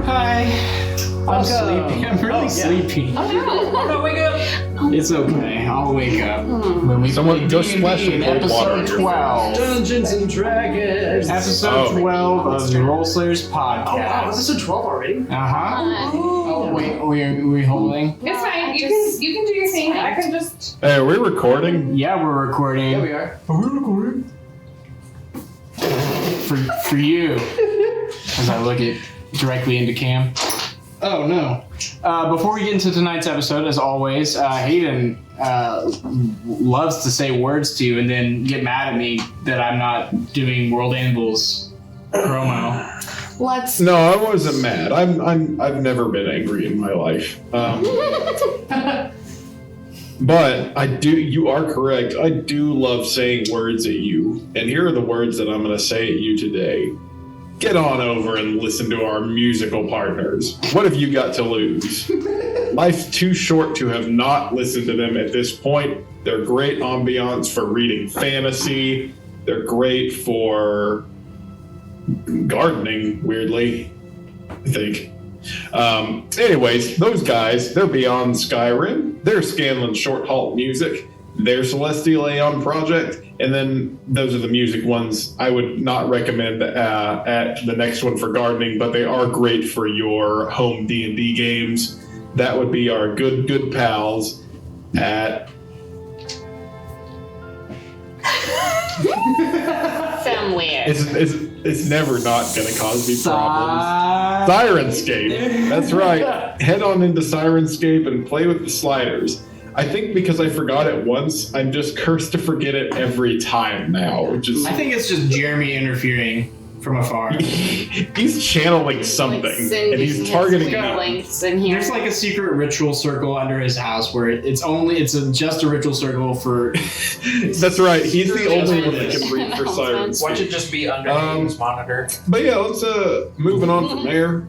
Hi. I'm sleepy. I'm really sleepy. Oh no, wake up. It's okay. I'll wake up. When we Someone go splash some cold water episode on your 12. Dungeons and Dragons. Episode 12 of the Role Slayers podcast. Oh wow, episode 12 already? Uh-huh. Oh wait, we holding? It's fine. You can do your thing. I can just. Hey, are we recording? Yeah, we're recording. Yeah, we are. Are we recording? For you. As I look it directly into cam. Oh no. Before we get into tonight's episode, as always, Hayden loves to say words to you and then get mad at me that I'm not doing World Anvil's promo. No, I wasn't mad. I've never been angry in my life. But I do. You are correct. I do love saying words at you, and here are the words that I'm going to say at you today. Get on over and listen to our musical partners. What have you got to lose? Life's too short to have not listened to them at this point. They're great ambiance for reading fantasy. They're great for gardening, weirdly, I think. Anyways, those guys, they're beyond Skyrim. They're Scanlan Short Halt Music. They're Celestial Aeon Project. And then those are the music ones I would not recommend at the next one for gardening, but they are great for your home D&D games. That would be our good pals at... Somewhere. It's never not going to cause me problems. Sirenscape. That's right. Head on into Sirenscape and play with the sliders. I think because I forgot it once, I'm just cursed to forget it every time now, which is... I think it's just Jeremy interfering from afar. He's channeling something, and he's targeting links in here. There's like a secret ritual circle under his house where it's just a ritual circle for... That's right. He's the only one that can read for sirens. Why don't you just be under his monitor? But yeah, let's moving on from there.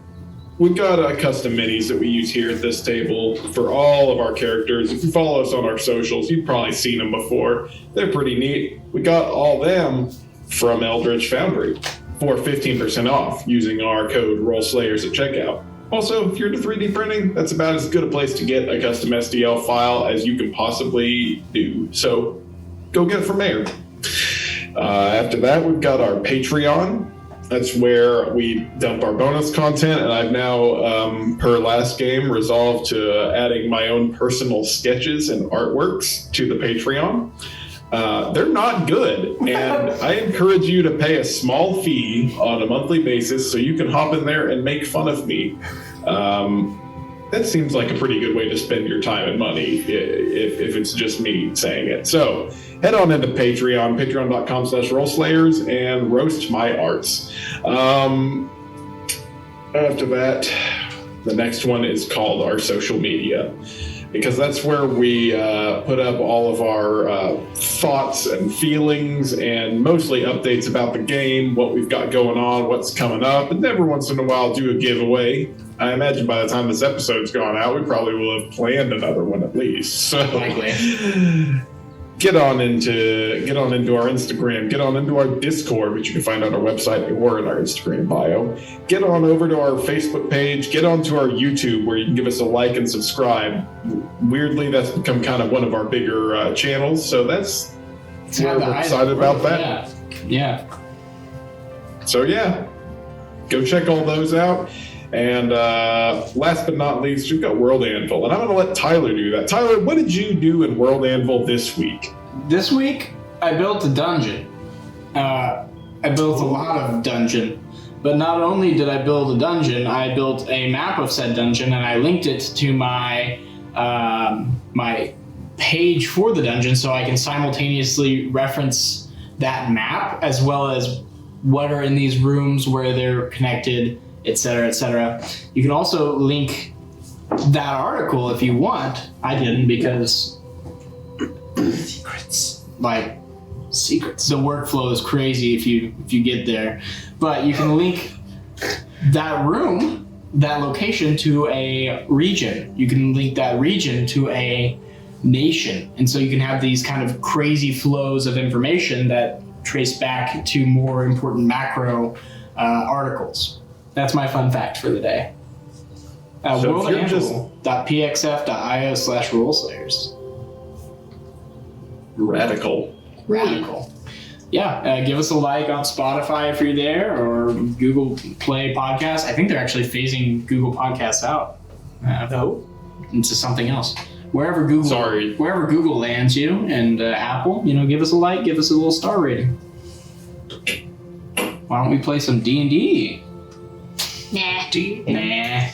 We've got custom minis that we use here at this table for all of our characters. If you follow us on our socials, you've probably seen them before. They're pretty neat. We got all them from Eldritch Foundry for 15% off using our code ROLLSLAYERS at checkout. Also, if you're into 3D printing, that's about as good a place to get a custom STL file as you can possibly do. So go get it from there. After that, we've got our Patreon. That's where we dump our bonus content, and I've now, per last game, resolved to adding my own personal sketches and artworks to the Patreon. They're not good, and I encourage you to pay a small fee on a monthly basis so you can hop in there and make fun of me. That seems like a pretty good way to spend your time and money if it's just me saying it. So head on into Patreon, patreon.com/rollslayers, and roast my arts. After that, the next one is called our social media, because that's where we put up all of our thoughts and feelings and mostly updates about the game, what we've got going on, what's coming up, and every once in a while do a giveaway. I imagine by the time this episode's gone out, we probably will have planned another one at least. So get on into our Instagram, get on into our Discord, which you can find on our website or in our Instagram bio. Get on over to our Facebook page, get onto our YouTube where you can give us a like and subscribe. Weirdly, that's become kind of one of our bigger channels, so that's we're excited about that. Yeah. So yeah, go check all those out. And last but not least, we've got World Anvil, and I'm going to let Tyler do that. Tyler, what did you do in World Anvil this week? This week, I built a dungeon. I built a lot of dungeon. But not only did I build a dungeon, I built a map of said dungeon, and I linked it to my my page for the dungeon so I can simultaneously reference that map as well as what are in these rooms, where they're connected, etc., etc. You can also link that article if you want. I didn't because secrets. The workflow is crazy if you get there. But you can link that room, that location, to a region. You can link that region to a nation. And so you can have these kind of crazy flows of information that trace back to more important macro articles. That's my fun fact for the day. So if you're just- worldandle.pxf.io/ruleslayers. Radical. Radical. Yeah, give us a like on Spotify if you're there, or Google Play Podcasts. I think they're actually phasing Google Podcasts out. No. Into something else. Wherever Google lands you, and Apple, give us a like, give us a little star rating. Why don't we play some D&D? Nah. Nah.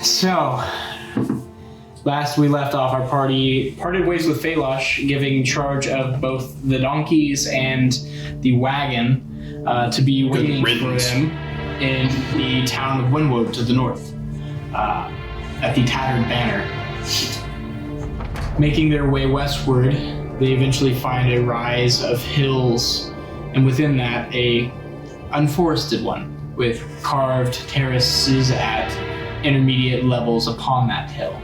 So, last we left off, our party parted ways with Phalosh, giving charge of both the donkeys and the wagon to be waiting for them in the town of Winwood to the north, at the Tattered Banner. Making their way westward, they eventually find a rise of hills, and within that, a unforested one with carved terraces at intermediate levels upon that hill.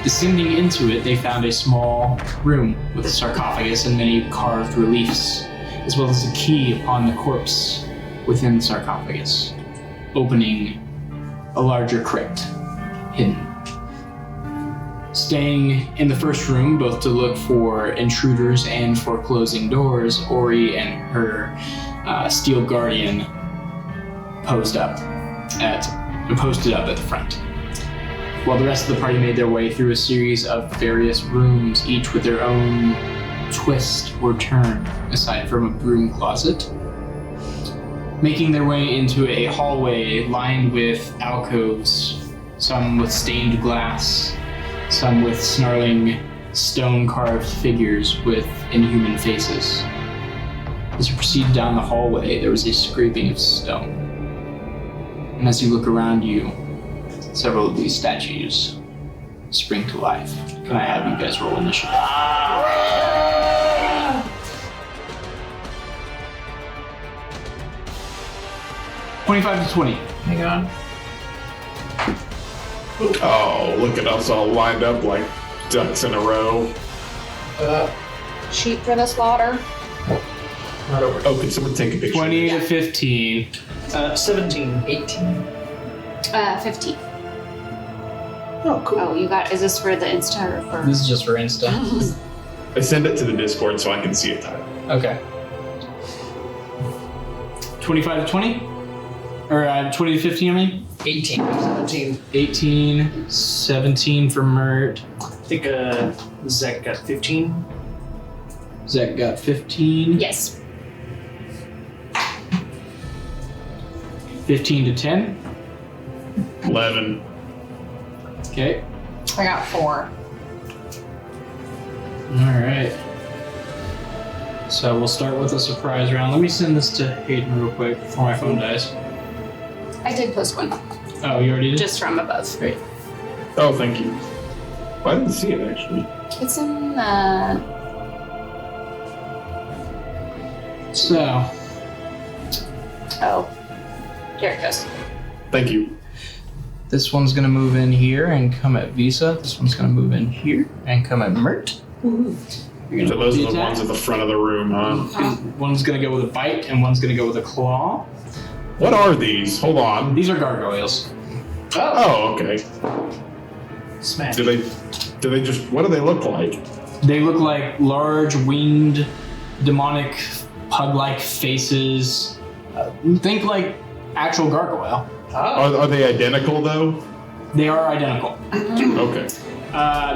Descending into it, they found a small room with a sarcophagus and many carved reliefs, as well as a key upon the corpse within the sarcophagus, opening a larger crypt hidden. Staying in the first room, both to look for intruders and for closing doors, Ori and her steel guardian posted up at the front, while the rest of the party made their way through a series of various rooms, each with their own twist or turn, aside from a broom closet. Making their way into a hallway lined with alcoves, some with stained glass, some with snarling stone-carved figures with inhuman faces. As you proceed down the hallway, there was a scraping of stone. And as you look around you, several of these statues spring to life. Can I have you guys roll initiative? 25 to 20. Hang on. Oh, look at us all lined up like ducks in a row. Sheep for the slaughter. Not over. Oh, can someone take a picture? 20 to 15. 17. 18. 50. Oh, cool. Oh, you got, is this for the Insta or for? This is just for Insta. I send it to the Discord so I can see it. Okay. 25 to 20? Or 20 to 15, I mean? 18. 17. 18, 17 for Mert. I think Zach got 15. Zach got 15. Yes. 15 to 10. 11. Okay. I got 4. Alright. So we'll start with a surprise round. Let me send this to Hayden real quick before my phone dies. I did post one, Oh, you already did? just from above. Great. Oh, thank you. Well, I didn't see it actually. It's in So, oh, here it goes. Thank you. this one's gonna move in here and come at Visa. This one's gonna move in here and come at Mert. You're gonna So those are the attack. ones at the front of the room, huh? One's gonna go with a bite and one's gonna go with a claw. What are these? Hold on. These are gargoyles. Oh, okay. Smash. Do they just, what do they look like? They look like large winged, demonic, pug-like faces. Think like actual gargoyle. Oh. Are they identical though? They are identical. Okay.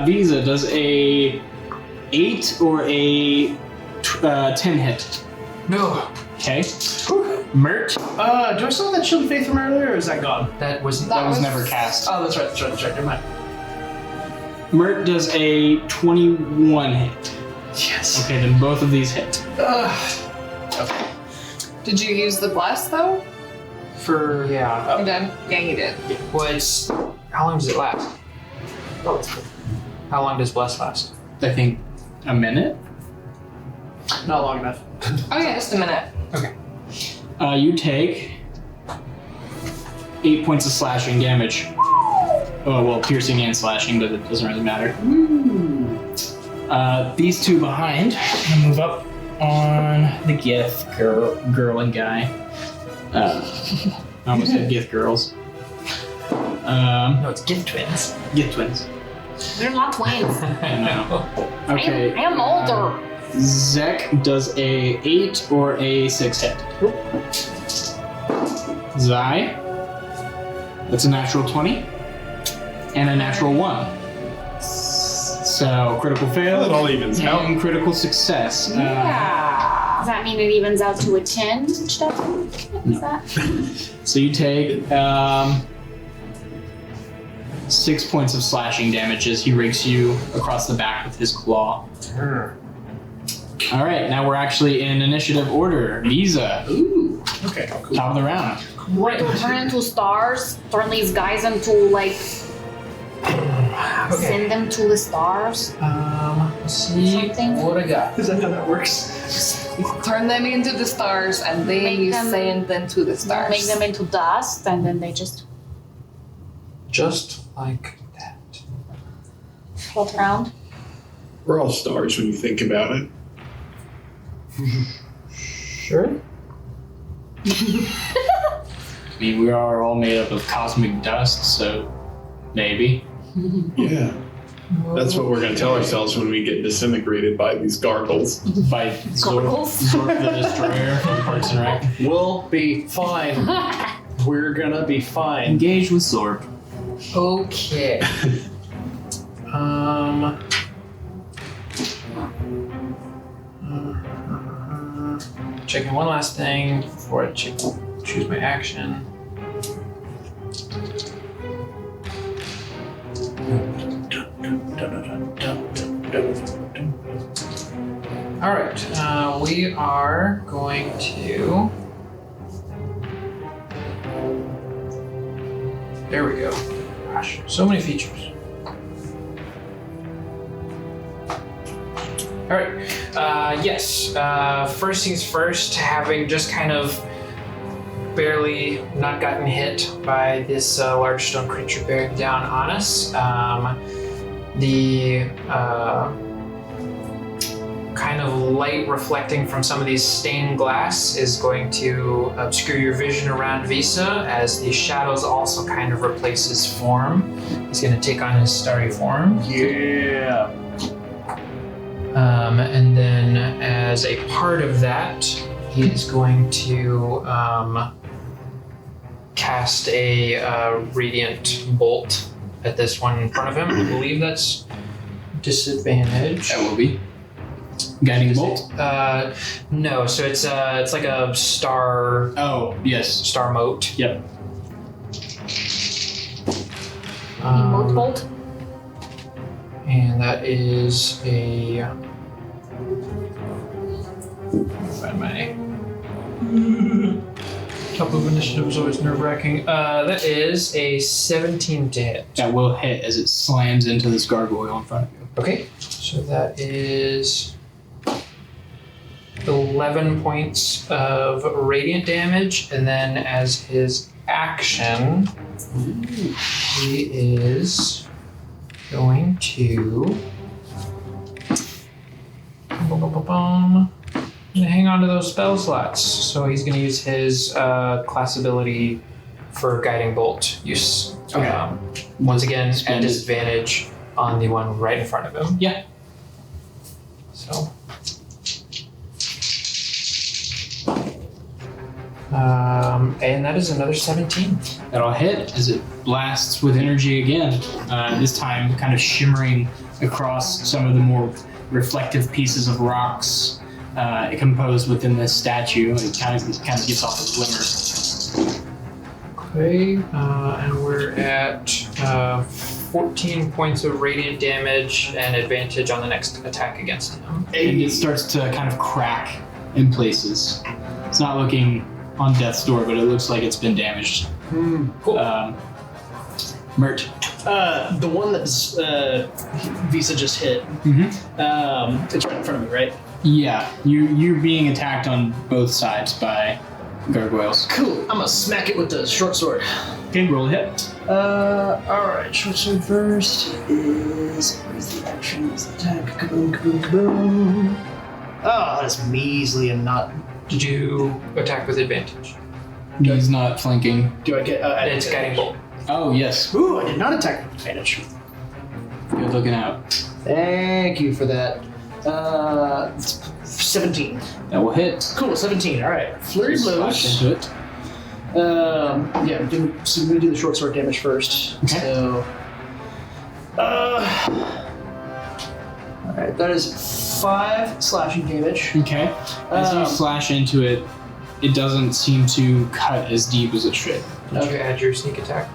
Visa, does a 8 or a 10 hit? No. Okay. Mert, Do I still have that Shield of Faith from earlier, or is that gone? That was that was never cast. Oh, that's right. Never mind. Mert does a 21 hit. Yes. Okay, then both of these hit. Okay. Did you use the bless though? Yeah. You did? Yeah, you did. Was how long does it last? Oh, it's cool. How long does Bless last? I think a minute. Not long enough. Oh yeah, just a minute. Okay. You take 8 points of slashing damage. Oh, well, piercing and slashing, but it doesn't really matter. These two behind, I'm gonna move up on the Gith girl and guy. I almost said Gith girls. No, it's gift twins. Gith twins. They're not twins. I know. Okay. I am older. Zek does a 8 or a 6 hit. Zai, that's a natural 20 and a natural 1. So critical fail That all evens out. and critical success. Yeah. Does that mean it evens out to a 10 each time? Is that? So you take 6 points of slashing damage as he rakes you across the back with his claw. All right, now we're actually in initiative order. Visa, Okay, cool. top of the round. Right. Turn into stars. Turn these guys into like. Okay. Send them to the stars. Let's see Something? what I got. Is that how that works? Turn them into the stars and then Make you them- send them to the stars. Make them into dust, and then they just Just like that. float around. We're all stars when you think about it. Sure. I mean, we are all made up of cosmic dust, so maybe. Yeah. That's what we're going to tell ourselves when we get disintegrated by these gargles. By Zork the Destroyer from Parks and Rec. We'll be fine. We're gonna be fine. Engage with Zork. Okay. Checking one last thing before I choose my action. All right, we are going to. There we go. Gosh, so many features. All right. Yes. First things first. Having just kind of barely not gotten hit by this large stone creature bearing down on us, the kind of light reflecting from some of these stained glass is going to obscure your vision around Visa as the shadows also kind of replace his form. He's going to take on his starry form. Yeah. And then as a part of that, he is going to cast a radiant bolt at this one in front of him. I believe that's disadvantage. That will be. Guiding bolt? No, so it's like a star Oh, yes. star moat. Yep. Moat bolt. And that is a. Find my. Top of initiative is always nerve-wracking. That is a 17 to hit. That will hit as it slams into this gargoyle in front of you. Okay, so that is 11 points of radiant damage, and then as his action, he is going to hang on to those spell slots. So he's going to use his class ability for guiding bolt use. Okay. Once again, at Spend it. disadvantage on the one right in front of him. Yeah. So. And that is another 17. That'll hit as it blasts with energy again. This time, kind of shimmering across some of the more reflective pieces of rocks composed within this statue. It kind of gives off a glimmer. Okay, and we're at 14 points of radiant damage and advantage on the next attack against him. And it starts to kind of crack in places. It's not looking on death's door, but it looks like it's been damaged. Cool. Mert. The one that Visa just hit. Mm-hmm. It's right in front of me, right? Yeah, you're being attacked on both sides by gargoyles. Cool. I'm gonna smack it with the short sword. Okay, roll a hit. Alright, short sword first is. Where's the action? Where's the attack? Kaboom, kaboom, kaboom. Oh, that's measly and not. Did you attack with advantage? He's not flanking. Do I get. It's guiding bolt. Oh, yes. Ooh, I did not attack with advantage. Good looking out. Thank you for that. 17. That will hit. Cool, 17. Alright. Flurry Slash blows. into it. Yeah, so we're gonna do the short sword damage first. Okay. So. Alright, that is 5 slashing damage. Okay. As you slash into it, it doesn't seem to cut as deep as it should. Did you add your sneak attack?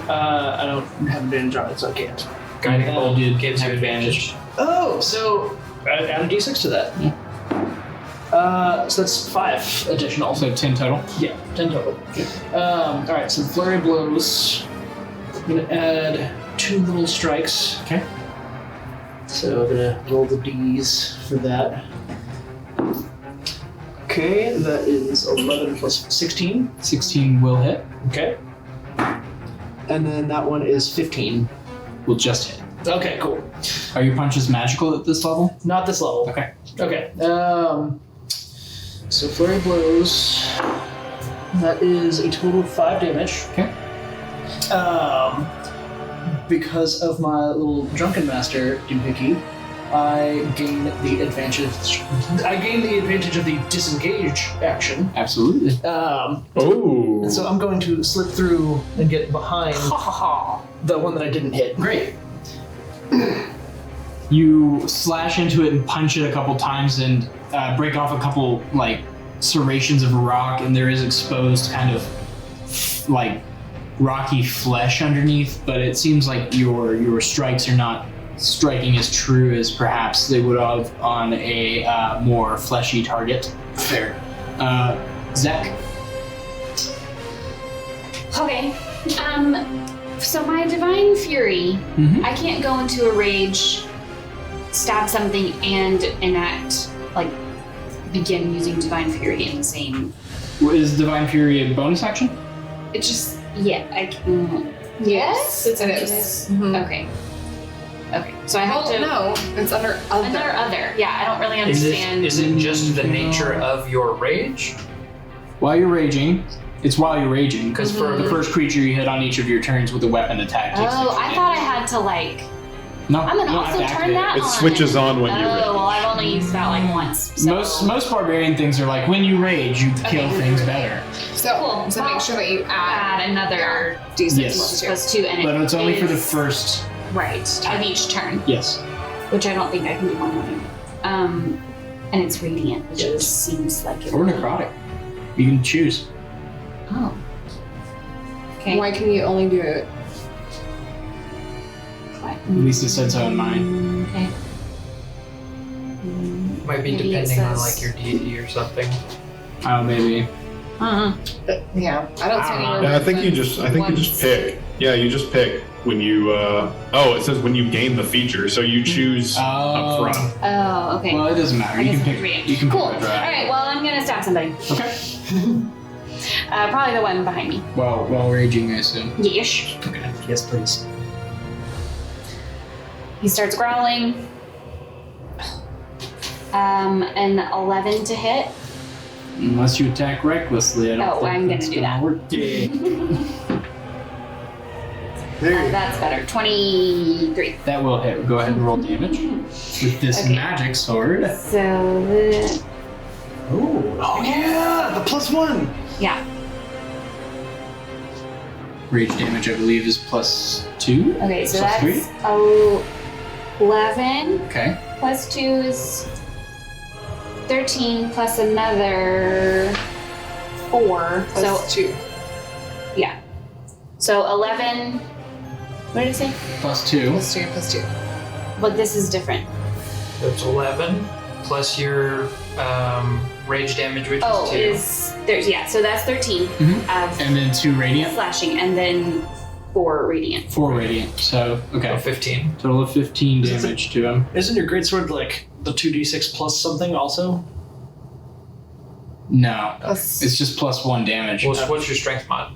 I don't have advantage on it, so I can't. Guiding bolt did gives you have advantage. Oh, so add a d6 to that. Yeah. So that's 5 additional. So 10 total. Yeah, 10 total. Alright, so flurry blows. I'm gonna add 2 little strikes. Okay. So I'm gonna roll the D's for that. Okay, that is 11 plus 16. 16 will hit. Okay. And then that one is 15. Will just hit. Okay, cool. Are your punches magical at this level? Not this level. Okay. Okay. So flurry blows. That is a total of 5 damage. Okay. Because of my little drunken master doohickey, I gain the advantage. I gain the advantage of the disengage action. Absolutely. Oh. So I'm going to slip through and get behind the one that I didn't hit. Great. You slash into it and punch it a couple times and break off a couple like serrations of rock, and there is exposed kind of like rocky flesh underneath. But it seems like your strikes are not striking as true as perhaps they would have on a more fleshy target. Fair. Zach. Okay. So my divine fury, I can't go into a rage, stab something, and enact begin using divine fury in the same. Is divine fury a bonus action? It just I can. Yes. It is. Okay. Okay. So I have Oh to. no, it's under other. Under other. Yeah, I don't really Is understand. it just the nature of your rage? While you're raging, it's while you're raging. Because for The first creature you hit on each of your turns with a weapon attack takes Oh, extra I thought I damage. had to No, I'm gonna you don't have also to turn activate that It on. switches on when you're Oh, ready. well, I've only used that once. So. Most barbarian things are like when you rage, you kill things better. So, Cool. so make sure that you add Add another d6 Yes. plus 2. plus 2, and But it's only for the is- first. right of each turn, Yes. which I don't think I can do on and it's radiant, which just seems like it. Or necrotic. You can choose. Oh. Okay. Why can you only do it? At least it said so in mine. Okay. might be Maybe it depending on says- like your deity or something. Oh, maybe. Yeah, I don't see anywhere. Yeah, I where think you it just says pick. Yeah, you just pick when you it says when you gain the feature, so you choose up front. Oh, okay. Well, it doesn't matter. I You guess can it's pick. radiant. You can Cool. pick All a draft. right. Well, I'm gonna stab somebody. Okay. Probably the one behind me. While raging, I assume. Yeesh. Okay. Yes, please. He starts growling. An 11 to hit. Unless you attack recklessly, I don't Oh, think I'm gonna that's do that. work. That's better. 23. That will hit. Go ahead and roll damage with this Okay. magic sword. So, Oh yeah, the +1. yeah. Rage damage, I believe, is +2. Okay, so Plus that's 3? 11 Okay. plus 2 is 13 plus another 4. Plus 2. Yeah. So 11. What did it say? +2. Plus 2, plus 2. But this is different. That's 11 plus your rage damage, which Oh, is 2. there's so that's 13 Mhm. of And then 2 radiant. slashing, and then 4 radiant. 4 radiant. So, So okay. 15. Total of 15 Is it- damage to him. Isn't your greatsword like the 2d6 plus something also? No. Plus, It's just +1 damage. What's your strength mod?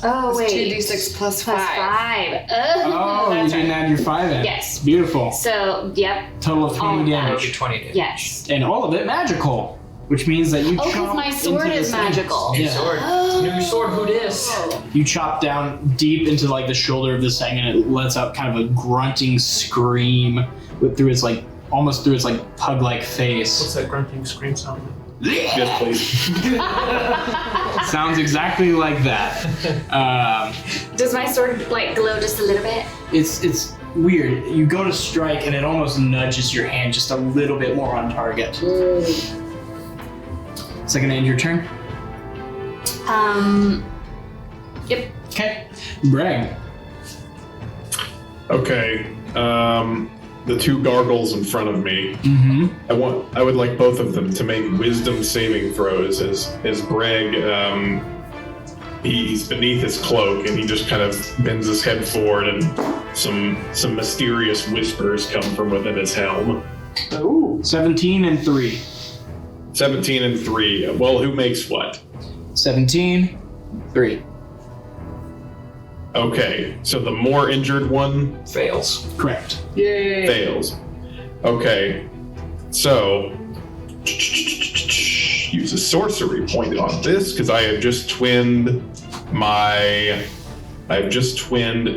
Oh, wait. 2d6 plus 5. Plus 5. Oh, you That's didn't right. add your 5 in. Yes. Beautiful. So, yep. Total of 20 All of that. damage. 20 damage. Yes. And all of it magical, which means that you Oh, 'cause chop my sword into is this thing. magical. New Yeah. sword. New sword, who dis? You chop down deep into like the shoulder of this thing, and it lets out kind of a grunting scream through its like almost through its like pug-like face. What's that grunting scream sound like? Yes, please. Sounds exactly like that. Does my sword like glow just a little bit? It's weird. You go to strike, and it almost nudges your hand just a little bit more on target. Is that gonna end your turn? Yep. Okay. Bregg. Okay. The two gargles in front of me. Mm-hmm. I would like both of them to make wisdom saving throws as Bregg, he's beneath his cloak and he just kind of bends his head forward and some mysterious whispers come from within his helm. Ooh. 17 and 3. 17 and 3. Well, who makes what? 17, 3. Okay, so the more injured one Fails. Correct. Yay! fails. Okay, so use a sorcery point on this because I have just twinned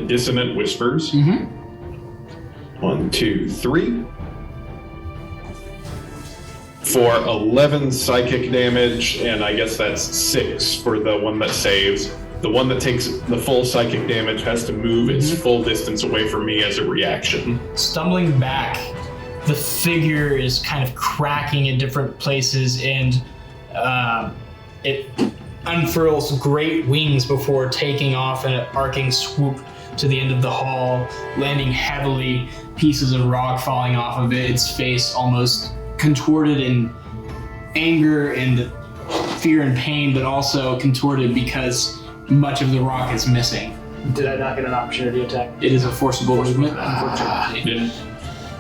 Dissonant Whispers. Mm-hmm. 1, 2, 3. For 11 psychic damage, and I guess that's 6 for the one that saves. The one that takes the full psychic damage has to move its full distance away from me as a reaction. Stumbling back, the figure is kind of cracking in different places, and it unfurls great wings before taking off in an arcing swoop to the end of the hall, landing heavily, pieces of rock falling off of it, its face almost contorted in anger and fear and pain, but also contorted because much of the rock is missing. Did I not get an opportunity attack? It is a forcible movement, unfortunately. Yeah.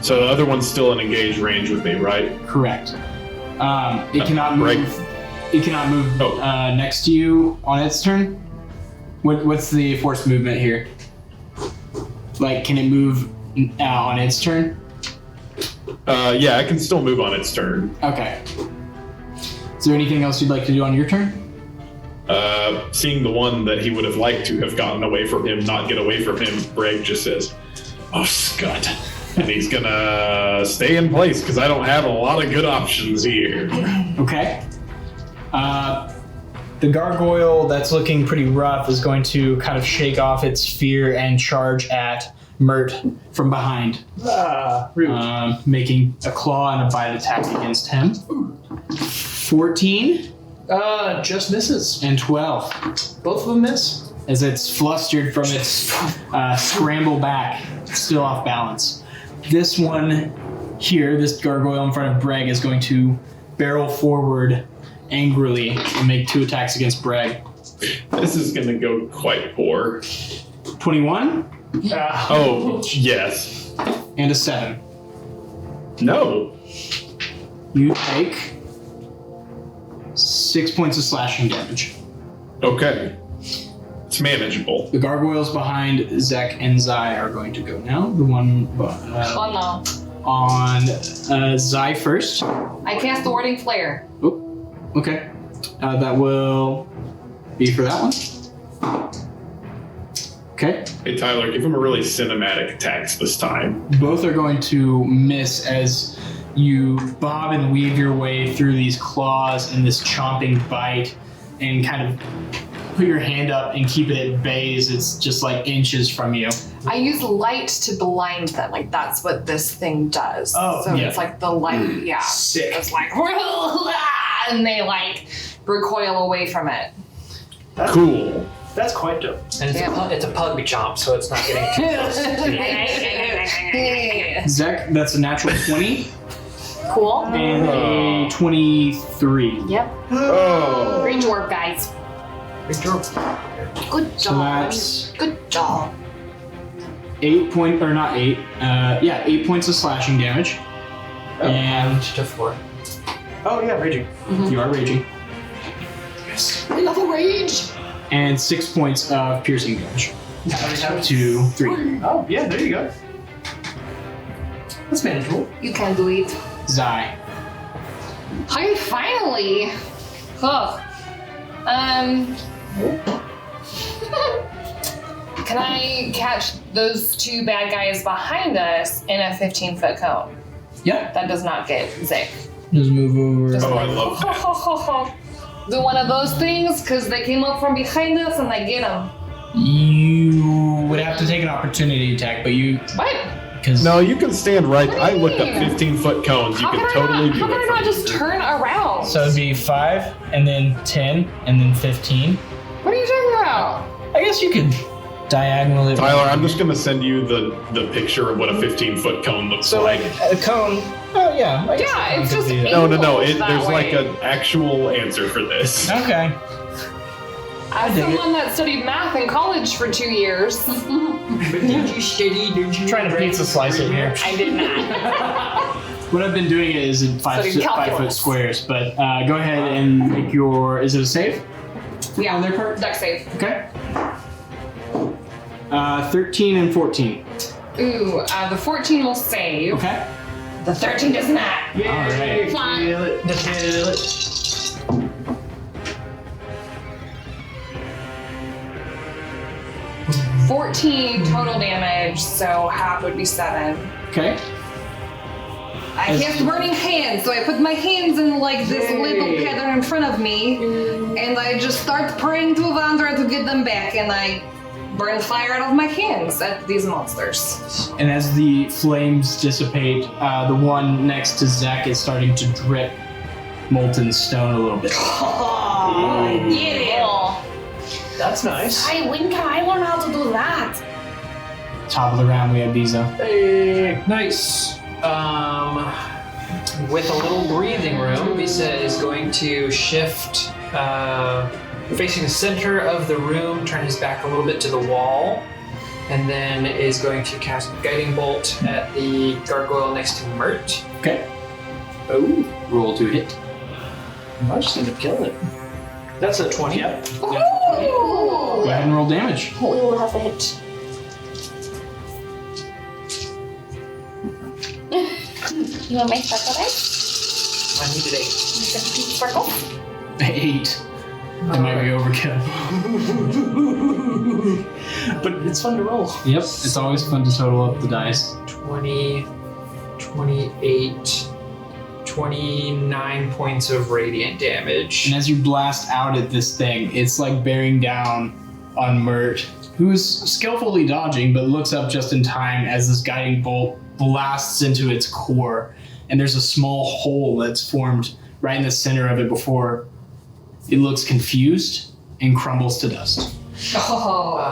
So the other one's still in engaged range with me, right? Correct. It cannot Bregg. move. It cannot move Oh. next to you on its turn. What's the forced movement here? Like, can it move on its turn? Yeah, I can still move on its turn. Okay. Is there anything else you'd like to do on your turn? Seeing the one that he would have liked to have gotten away from him, not get away from him, Bregg just says, "Oh, scut." And he's gonna stay in place because I don't have a lot of good options here. Okay. The gargoyle that's looking pretty rough is going to kind of shake off its fear and charge at Mert from behind, Rude. making a claw and a bite attack against him. 14 Just misses. and 12 Both of them miss. as it's flustered from its scramble back, still off balance. This one here, this gargoyle in front of Bregg, is going to barrel forward angrily and make 2 attacks against Bregg. This is gonna go quite poor. 21 Oh, yes. and a 7. No. You take 6 points of slashing damage. Okay. It's manageable. The gargoyles behind Zek and Zai are going to go now. The one Oh no. on Zai first. I cast the warding flare. Okay. That will be for that one. Okay. Hey, Tyler, give him a really cinematic attacks this time. Both are going to miss as you bob and weave your way through these claws and this chomping bite and kind of put your hand up and keep it at bay as it's just like inches from you. I use light to blind them. Like that's what this thing does. Oh, so yeah. it's like the light. Yeah. Sick. It's like and they like recoil away from it. Cool. That's quite dope. And it's a pug chomp, so it's not getting too close. Zek, that's a natural 20 Cool. and a 23. Yep. Oh. Green dwarf, guys. Good job. So that's Good job. 8 points of slashing damage. And To 4. Oh yeah, raging. You are raging. I love a rage. And 6 points of piercing damage. 2, 3. Oh yeah, there you go. That's manageable. You can do it. Zai. Hi, finally. Huh. Can I catch those two bad guys behind us in a 15-foot cone? Yeah. That does not get Zick. Just move over. Oh, I love that. Do one of those things because they came up from behind us and I get them. You would have to take an opportunity attack, but you What? because No, you can stand right. What do you I looked up mean? 15-foot cones. You How can can totally I do not, how it. can I not from just here. turn around? so it'd be 5 and then 10 and then 15. What are you talking about? I guess you could diagonally. Tyler, I'm just gonna send you the picture of what a 15-foot cone looks So like. a cone. Oh yeah. I guess Yeah, a cone it's could just do that. eight. No. Angles that There's like way. an actual answer for this. Okay. As dig it. someone that studied math in college for 2 years, But did you study? Did you Trying to pizza slice it here. I did not. What I've been doing is in 5 Studying 5 foot calculus. squares, but go ahead and make your. Is it a save? Yeah, On their part? duck save. Okay. 13 and 14. Ooh, the 14 will save. Okay. The 13 does not. All right. Feel it. Feel it. 14 total damage, so half would be 7. Okay. I cast burning hands, so I put my hands in like this Yay. little pattern in front of me, and I just start praying to Avandra to get them back, and I burn fire out of my hands at these monsters. And as the flames dissipate, the one next to Zach is starting to drip molten stone a little bit. Get it! That's nice. Hey, when can I learn how to do that? Top of the round, we have Visa. Hey. Nice. With a little breathing room, Visa is going to shift facing the center of the room, turn his back a little bit to the wall, and then is going to cast Guiding Bolt at the gargoyle next to Mert. Okay. Oh, Roll to hit. I might just end up killing it. That's a 20. Yep. Go ahead and roll damage. We will have a hit. You want my sparkle dice? I needed 8. Sparkle? 8. That might be overkill. But it's fun to roll. Yep. It's always fun to total up the dice. 20, 28, 29 points of radiant damage. And as you blast out at this thing, it's like bearing down on Mert, who's skillfully dodging, but looks up just in time as this guiding bolt blasts into its core. And there's a small hole that's formed right in the center of it before it looks confused and crumbles to dust. Oh.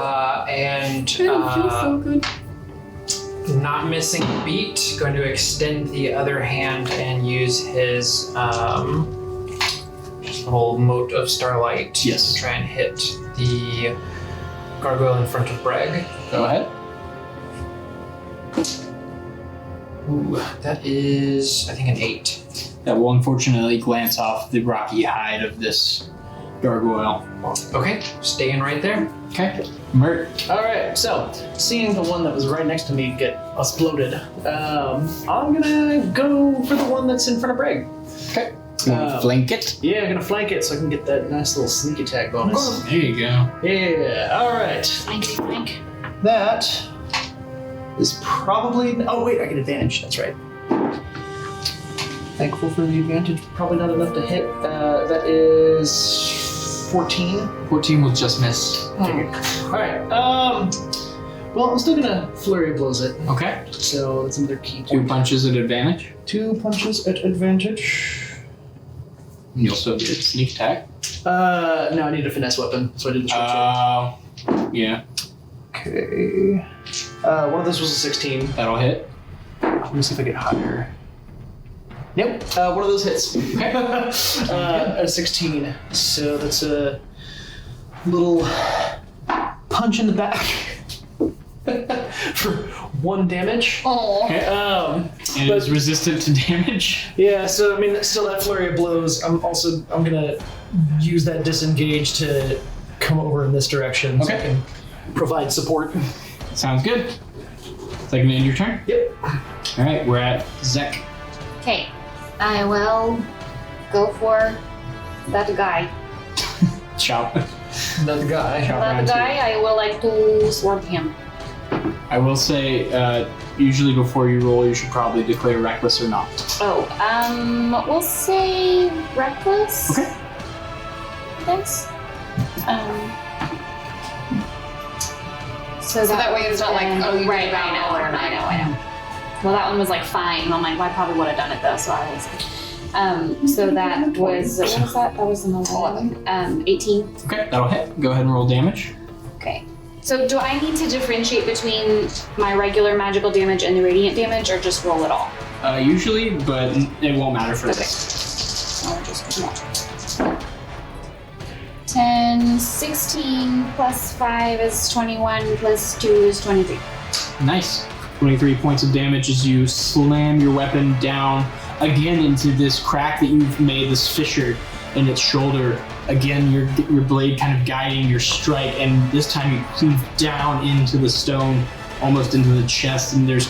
Good. Not missing a beat, going to extend the other hand and use his just little mote of starlight Yes. to try and hit the gargoyle in front of Bregg. Go ahead. Ooh, that is, I think, an 8. That will unfortunately glance off the rocky hide of this gargoyle. Okay, staying right there. Okay. Mert. All right. So, seeing the one that was right next to me get exploded, I'm gonna go for the one that's in front of Bregg. Okay. Flank it. Yeah, I'm gonna flank it so I can get that nice little sneak attack bonus. There you go. Yeah. All right. Flank. That is probably. Oh wait, I get advantage. That's right. Thankful for the advantage. Probably not enough to hit. That is 14. 14 will just miss. All right. Well, I'm still gonna flurry of blows it. Okay. So that's another key 2 point. punches at advantage. 2 punches at advantage. And you'll still get sneak attack. No, I need a finesse weapon, so I did the short sword. Yeah. Okay. One of those was a 16. That'll hit. Let me see if I get higher. Nope. One of those hits. A 16. So that's a little punch in the back. for 1 damage. Oh. Okay. Um, And it is resistant to damage. yeah, so I mean, still that flurry of blows. I'm gonna use that disengage to come over in this direction so I Okay. can provide support. Sounds good. Second end your turn. Yep. All right, we're at Zek. Okay, I will go for that guy. Chop. Another guy. Chop That round two. guy, I will like to sword him. I will say, usually before you roll, you should probably declare reckless or not. Oh, we'll say reckless. Okay. Thanks. So that way it's not like, oh, you right, did that I know, or I know. Well, that one was like fine. I'm like, well, I probably would have done it though, so I was. So that was, what was that? That was an 11. 18. Okay, that'll hit. Go ahead and roll damage. Okay. So do I need to differentiate between my regular magical damage and the radiant damage, or just roll it all? Usually, but it won't matter for Okay. this. I'll just 10, 16 plus 5 is 21 plus 2 is 23. Nice. 23 points of damage as you slam your weapon down again into this crack that you've made, this fissure in its shoulder. Again, your blade kind of guiding your strike, and this time you cleave down into the stone, almost into the chest, and there's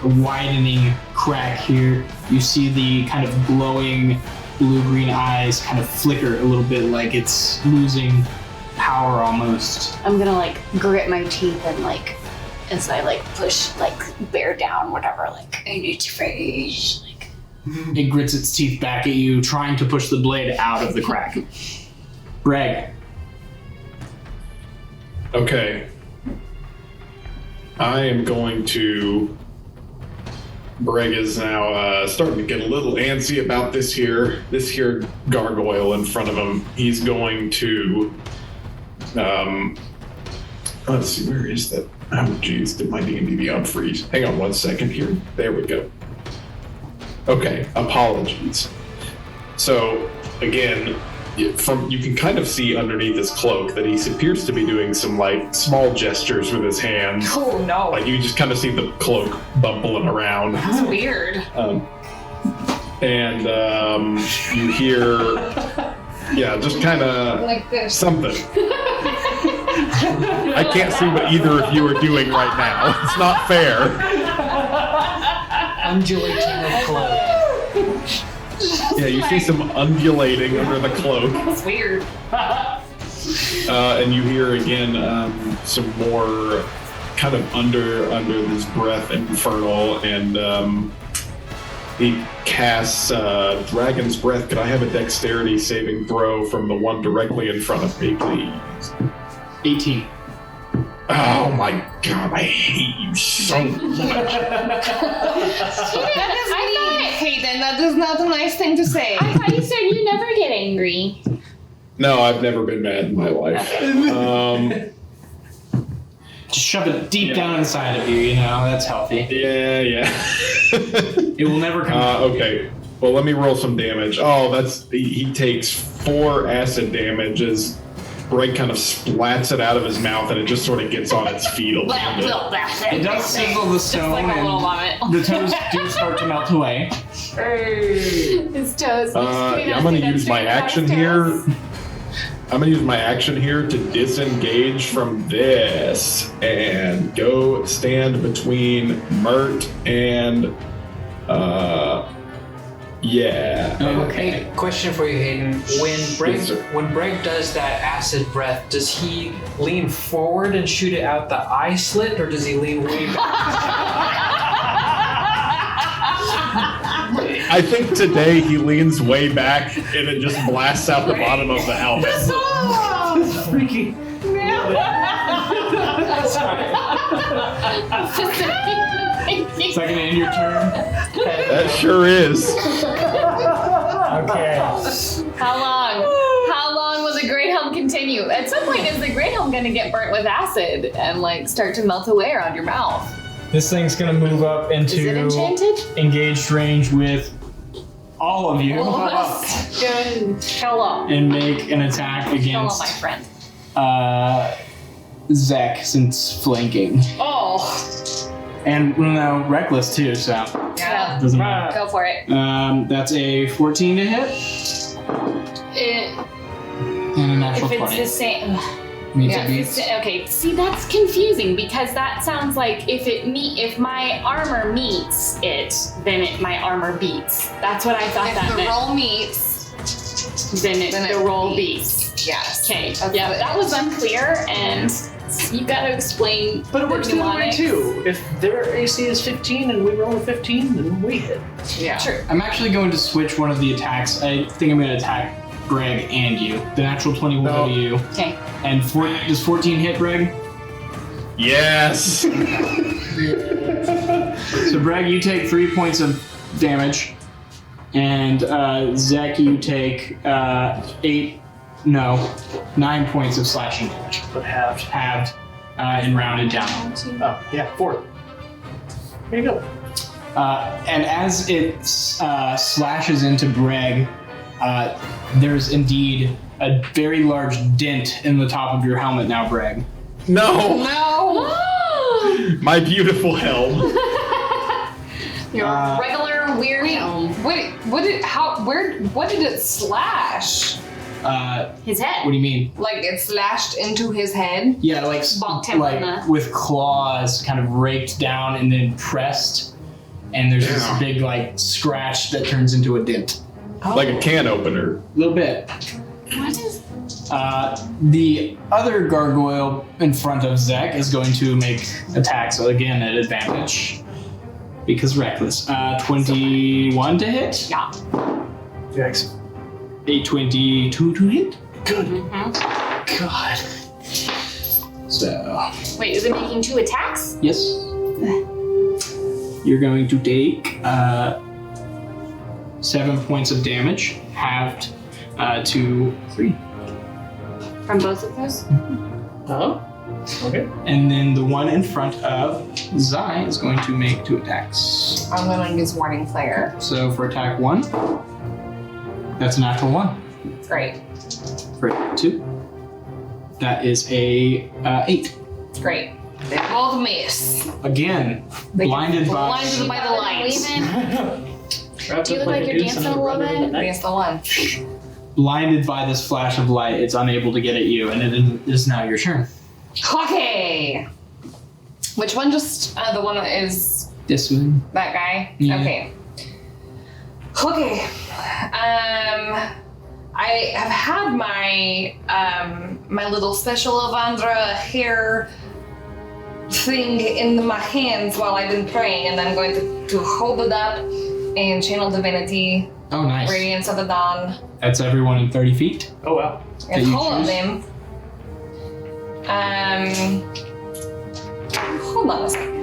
a widening crack here. You see the kind of glowing blue-green eyes kind of flicker a little bit, like it's losing power almost. I'm gonna like grit my teeth and like, as I like push, like bear down, whatever, like, I need to face. Like, It grits its teeth back at you, trying to push the blade out of the crack. Bregg. Okay. I am going to. Bregg is now starting to get a little antsy about this here gargoyle in front of him. He's going to. Let's see, where is that? Oh, jeez, did my D&D Beyond freeze? Hang on 1 second here. There we go. Okay, apologies. So, again, you can kind of see underneath his cloak that he appears to be doing some like small gestures with his hands. Oh no. Like you just kind of see the cloak bumbling around. That's weird. You hear, yeah, just kind of Like this. something. I can't see what either of you are doing right now. It's not fair. Undulating of cloak. Yeah, you see some undulating under the cloak. That's weird. And you hear again some more kind of under his breath infernal, and he casts Dragon's Breath. Could I have a dexterity saving throw from the one directly in front of me, please? 18. Oh my god, I hate you so much. Hayden, that is not a nice thing to say. I thought you said you never get angry. No, I've never been mad in my life. Just shove it deep down inside of you, you know, that's healthy. Yeah. It will never come out. Okay. Well, let me roll some damage. Oh, he takes 4 acid damage as Bregg kind of splats it out of his mouth, and it just sort of gets on its feet a little bit. It does sizzle the stone, like a little vomit. and the toes do start to melt away. His toes. I'm going to use my action here. I'm going to use my action here to disengage from this and go stand between Mert and yeah. Okay. Hey, question for you, Hayden. Yes, sir. When Bregg does that acid breath, does he lean forward and shoot it out the eye slit, or does he lean way back? I think today he leans way back and it just blasts out the bottom of the helmet. Freaky. Second end your turn. That sure is. Okay. How long will the Great Helm continue? At some point, is the Great Helm going to get burnt with acid and like start to melt away around your mouth? This thing's gonna move up into Is it enchanted? engaged range with all of you Good. Hello. and make an attack Hello, against my friend. Zek since flanking. Oh. And no, reckless too, so Yeah. doesn't matter. Go for it. That's a 14 to hit and a natural If it's 20. the same. Means Yeah, it beats. Okay, see that's confusing because that sounds like if my armor meets it, then my armor beats. That's what I thought If that the meant. roll meets, then then the it roll beats. beats. Yes. Okay, That's yeah, what it that was unclear, and you got to explain. But it works the other way mnemonics. too. If their AC is 15 and we roll a 15, then we hit. Yeah. True. I'm actually going to switch one of the attacks. I think I'm going to attack Bregg and you. The natural 20 will go to you. Okay. And does 14 hit Bregg? Yes. So Bregg, you take 3 points of damage, and Zek, you take 9 points of slashing damage, But halved. halved and rounded down. Oh, yeah, 4. Here you go. And as it slashes into Bregg, there's indeed a very large dent in the top of your helmet now, Bregg. No. No. My beautiful helm. Your regular weird helm. Wait, what did it slash? His head. What do you mean? Like it slashed into his head? Yeah, like Bonked him on the- with claws kind of raked down and then pressed, and there's this Yeah. big like scratch that turns into a dent. Like a can opener. A little bit. What is? The other gargoyle in front of Zek is going to make attacks again at advantage because reckless. 21 to hit. Yeah. Yikes. A 22 to hit. Good. God. So Wait, is it making 2 attacks? yes, you're going to take 7 points of damage, halved to 3. From both of those? Oh. Okay. And then the one in front of Zai is going to make 2 attacks. I'm gonna use Warning Flare. So for attack 1, that's a natural 1. Great. For attack 2, that is a 8. Great. They both miss. Again, They blinded by. blinded by the light. Wrapped Do you up look like you're goose dancing in a little rubber bit? in the neck. Against the one. Blinded by this flash of light, it's unable to get at you, and it is now your turn. Okay. Which one? Just the one that is This one. that guy. Yeah. Okay. Okay. I have had my my little special Avandra hair thing in my hands while I've been praying, and I'm going to hold it up and channel divinity, Oh, nice. radiance of the dawn, That's everyone in 30 feet. Oh, wow. That and you all of choose? them. Hold on a second.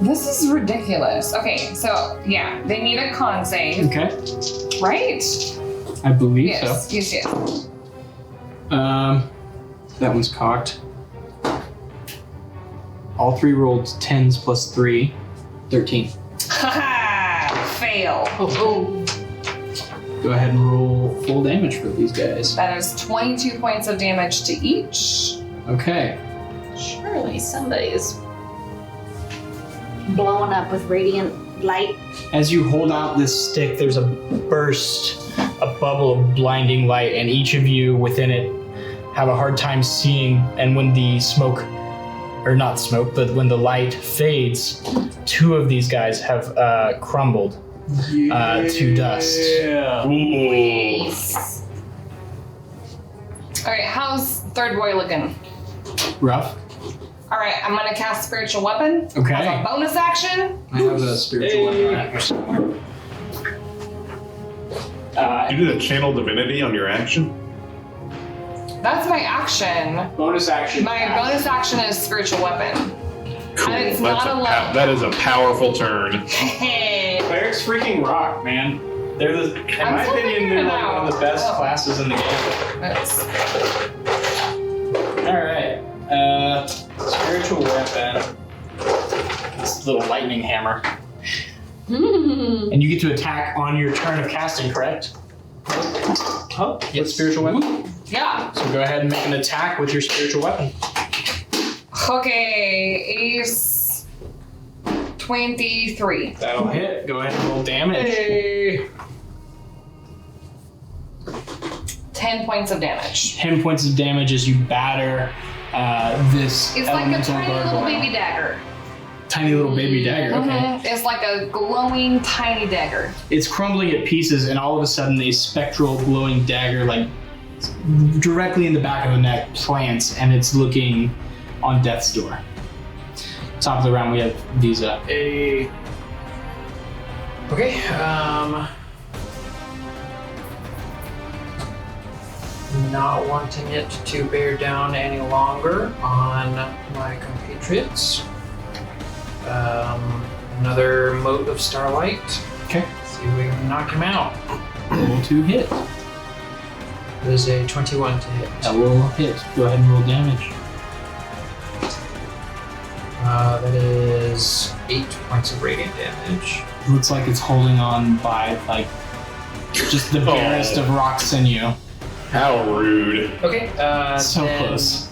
This is ridiculous. Okay, so yeah, they need a con save, Okay. right? I believe Yes, yes. so. That one's cocked. All 3 rolled 10s plus 3. 13. Haha! Fail. Go ahead and roll full damage for these guys. That is 22 points of damage to each. Okay. Surely somebody is blowing up with radiant light. As you hold out this stick, there's a burst, a bubble of blinding light, and each of you within it have a hard time seeing. And when the smoke, or not smoke, but when the light fades, 2 of these guys have crumbled to dust. Yeah. Ooh. Alright, how's third boy looking? Rough. Alright, I'm gonna cast Spiritual Weapon Okay. as a bonus action. I have a spiritual weapon around here somewhere. You did a channel divinity on your action? That's my action. Bonus action. My bonus action is Spiritual Weapon. Cool. And it's That's not allowed. that is a powerful turn. Hey. Clerics freaking rock, man. They're in I'm my still opinion, figuring they're it like out. one of the best Oh. classes in the game. That's- Alright. Spiritual weapon. This little lightning hammer. And you get to attack on your turn of casting, correct? Huh? Yes. Spiritual weapon? Yeah. So go ahead and make an attack with your spiritual weapon. Okay, Ace 23. That'll hit. Go ahead and roll damage. Hey. 10 points of damage. 10 points of damage as you batter this It's like a elemental tiny little gargoyle. baby dagger. Tiny little baby dagger, okay. Mhm. It's like a glowing tiny dagger. It's crumbling at pieces, and all of a sudden, a spectral glowing dagger, like directly in the back of the neck, plants, and it's looking on death's door. Top of the round, we have Visa. Hey. Okay, not wanting it to bear down any longer on my compatriots. Another mote of starlight. Okay. See if we can knock him out. Roll to hit. There's a 21 to hit. That will hit. Go ahead and roll damage. That is 8 points of radiant damage. Looks like it's holding on by, like, just the barest of rock sinew. How rude. Okay, So then, close.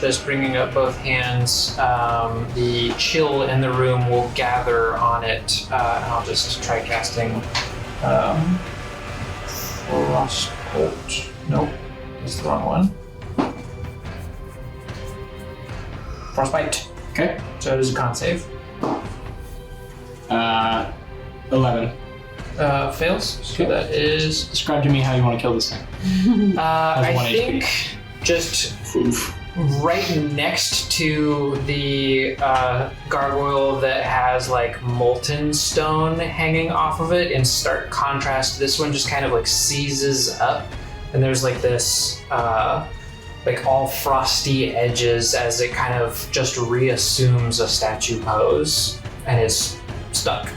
Just bringing up both hands, the chill in the room will gather on it, and I'll just try casting Frostbolt. Nope, that's the wrong one. Frostbite. Okay. So it is a con save. 11. Fails. So Okay. that is. Describe to me how you want to kill this thing. I 1 think HP. just Oof. right next to the gargoyle that has like molten stone hanging off of it, in stark contrast, this one just kind of like seizes up, and there's like this like all frosty edges as it kind of just reassumes a statue pose and is stuck.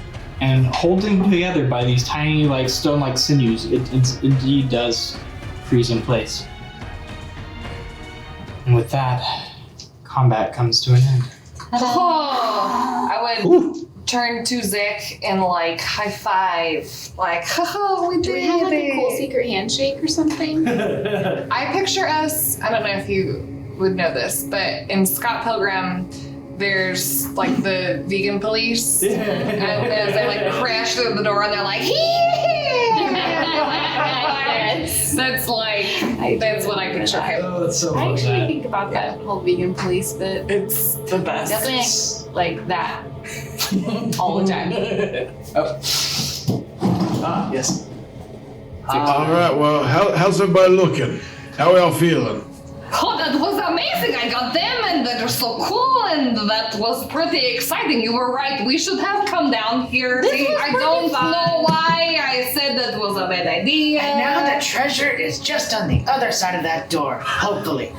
And holding together by these tiny, like, stone-like sinews, it indeed does freeze in place. And with that, combat comes to an end. Oh, I would turn to Zach and like high five, like, haha, we Do did we have like it. a cool secret handshake or something? I picture us, I don't know if you would know this, but in Scott Pilgrim, there's like the vegan police, and as they like crash through the door and they're like, Yes. that's like, that's what I picture him. Oh, that's so I fun. actually think about that whole vegan police bit. It's the best. Definitely like that all the time. Ah, yes. All right, well, how's everybody looking? How y'all feeling? Oh, that was amazing! I got them, and they're so cool, and that was pretty exciting. You were right. We should have come down here. I don't know why I said that was a bad idea. And now the treasure is just on the other side of that door, hopefully.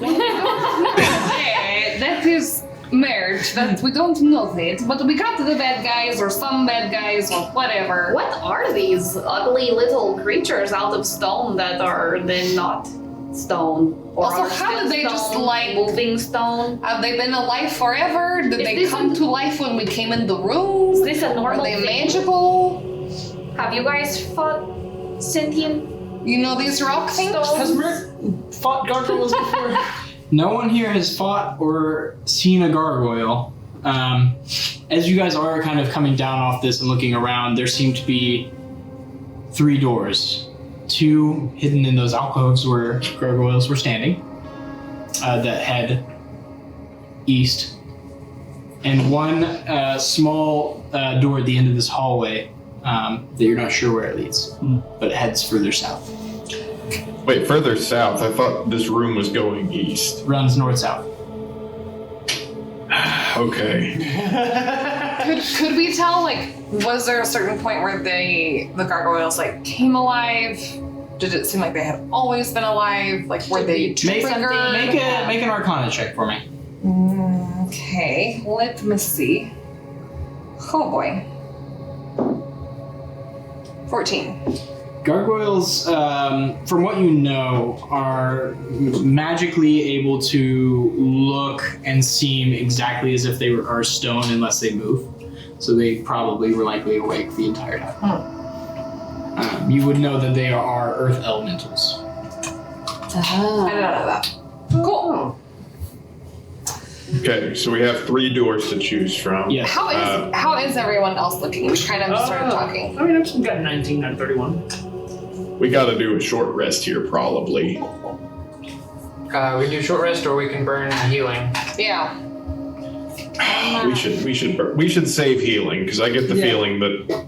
That is merged. That we don't know that, but we got the bad guys, or some bad guys, or whatever. What are these ugly little creatures out of stone that are then not stone? Or Also, are how still did they just, stone, like- moving stone? Have they been alive forever? Did Is they this come a- to life when we came in the room? Is this a Are normal they thing? magical? Have you guys fought sentient You know these rock things? Has Rick fought gargoyles before? No one here has fought or seen a gargoyle. As you guys are kind of coming down off this and looking around, there seem to be 3 doors. 2 hidden in those alcoves where gargoyles were standing, that head east. And 1 small door at the end of this hallway that you're not sure where it leads, but it heads further south. Wait, further south. I thought this room was going east. Runs north-south. Okay. Could we tell, like, was there a certain point where the gargoyles, like, came alive? Did it seem like they had always been alive? Like, were they Make triggered? an Arcana check for me. Okay, let me see. Oh boy. 14. Gargoyles, from what you know, are magically able to look and seem exactly as if they are stone unless they move. So they probably were likely awake the entire time. You would know that they are earth elementals. I did none of that. Cool. Okay, so we have 3 doors to choose from. Yes. How is everyone else looking? We kind of started talking. I mean, I've got 19 out of 31. We got to do a short rest here, probably. We can do short rest, or we can burn healing. Yeah. We should save healing because I get the feeling that,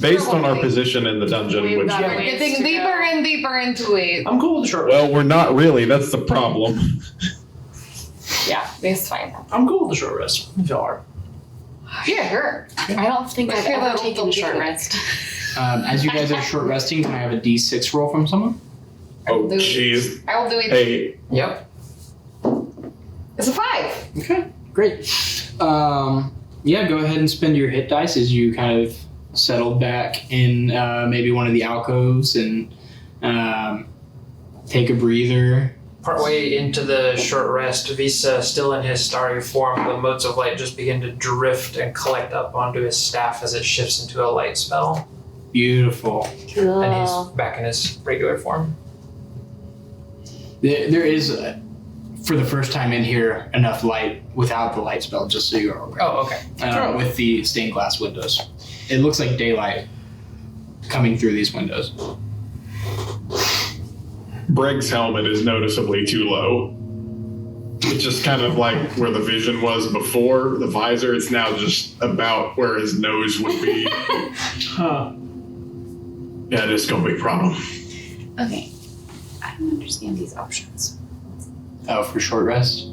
based on our position in the dungeon, We've which got We're getting deeper and deeper into it. I'm cool with the short rest. well, we're not really. That's the problem. Yeah, it's fine. I'm cool with the short rest. If y'all are. Yeah, sure. I don't think But I've feel ever that taken little a short bit. rest. As you guys are short resting, can I have a D6 roll from someone? Oh, jeez. I will do it. Hey, Yep. It's a 5. Okay, great. Yeah, go ahead and spend your hit dice as you kind of settle back in maybe one of the alcoves and take a breather. Partway into the short rest, Visa, still in his starry form, the motes of light just begin to drift and collect up onto his staff as it shifts into a light spell. Beautiful. And he's back in his regular form. There is, for the first time in here, enough light without the light spell, just so you're aware. Oh, okay. With the stained glass windows. It looks like daylight coming through these windows. Bregg's helmet is noticeably too low. It's just kind of like where the vision was before, the visor. It's now just about where his nose would be. Huh. Yeah, it's going to be a problem. Okay. I don't understand these options. Oh, for short rest?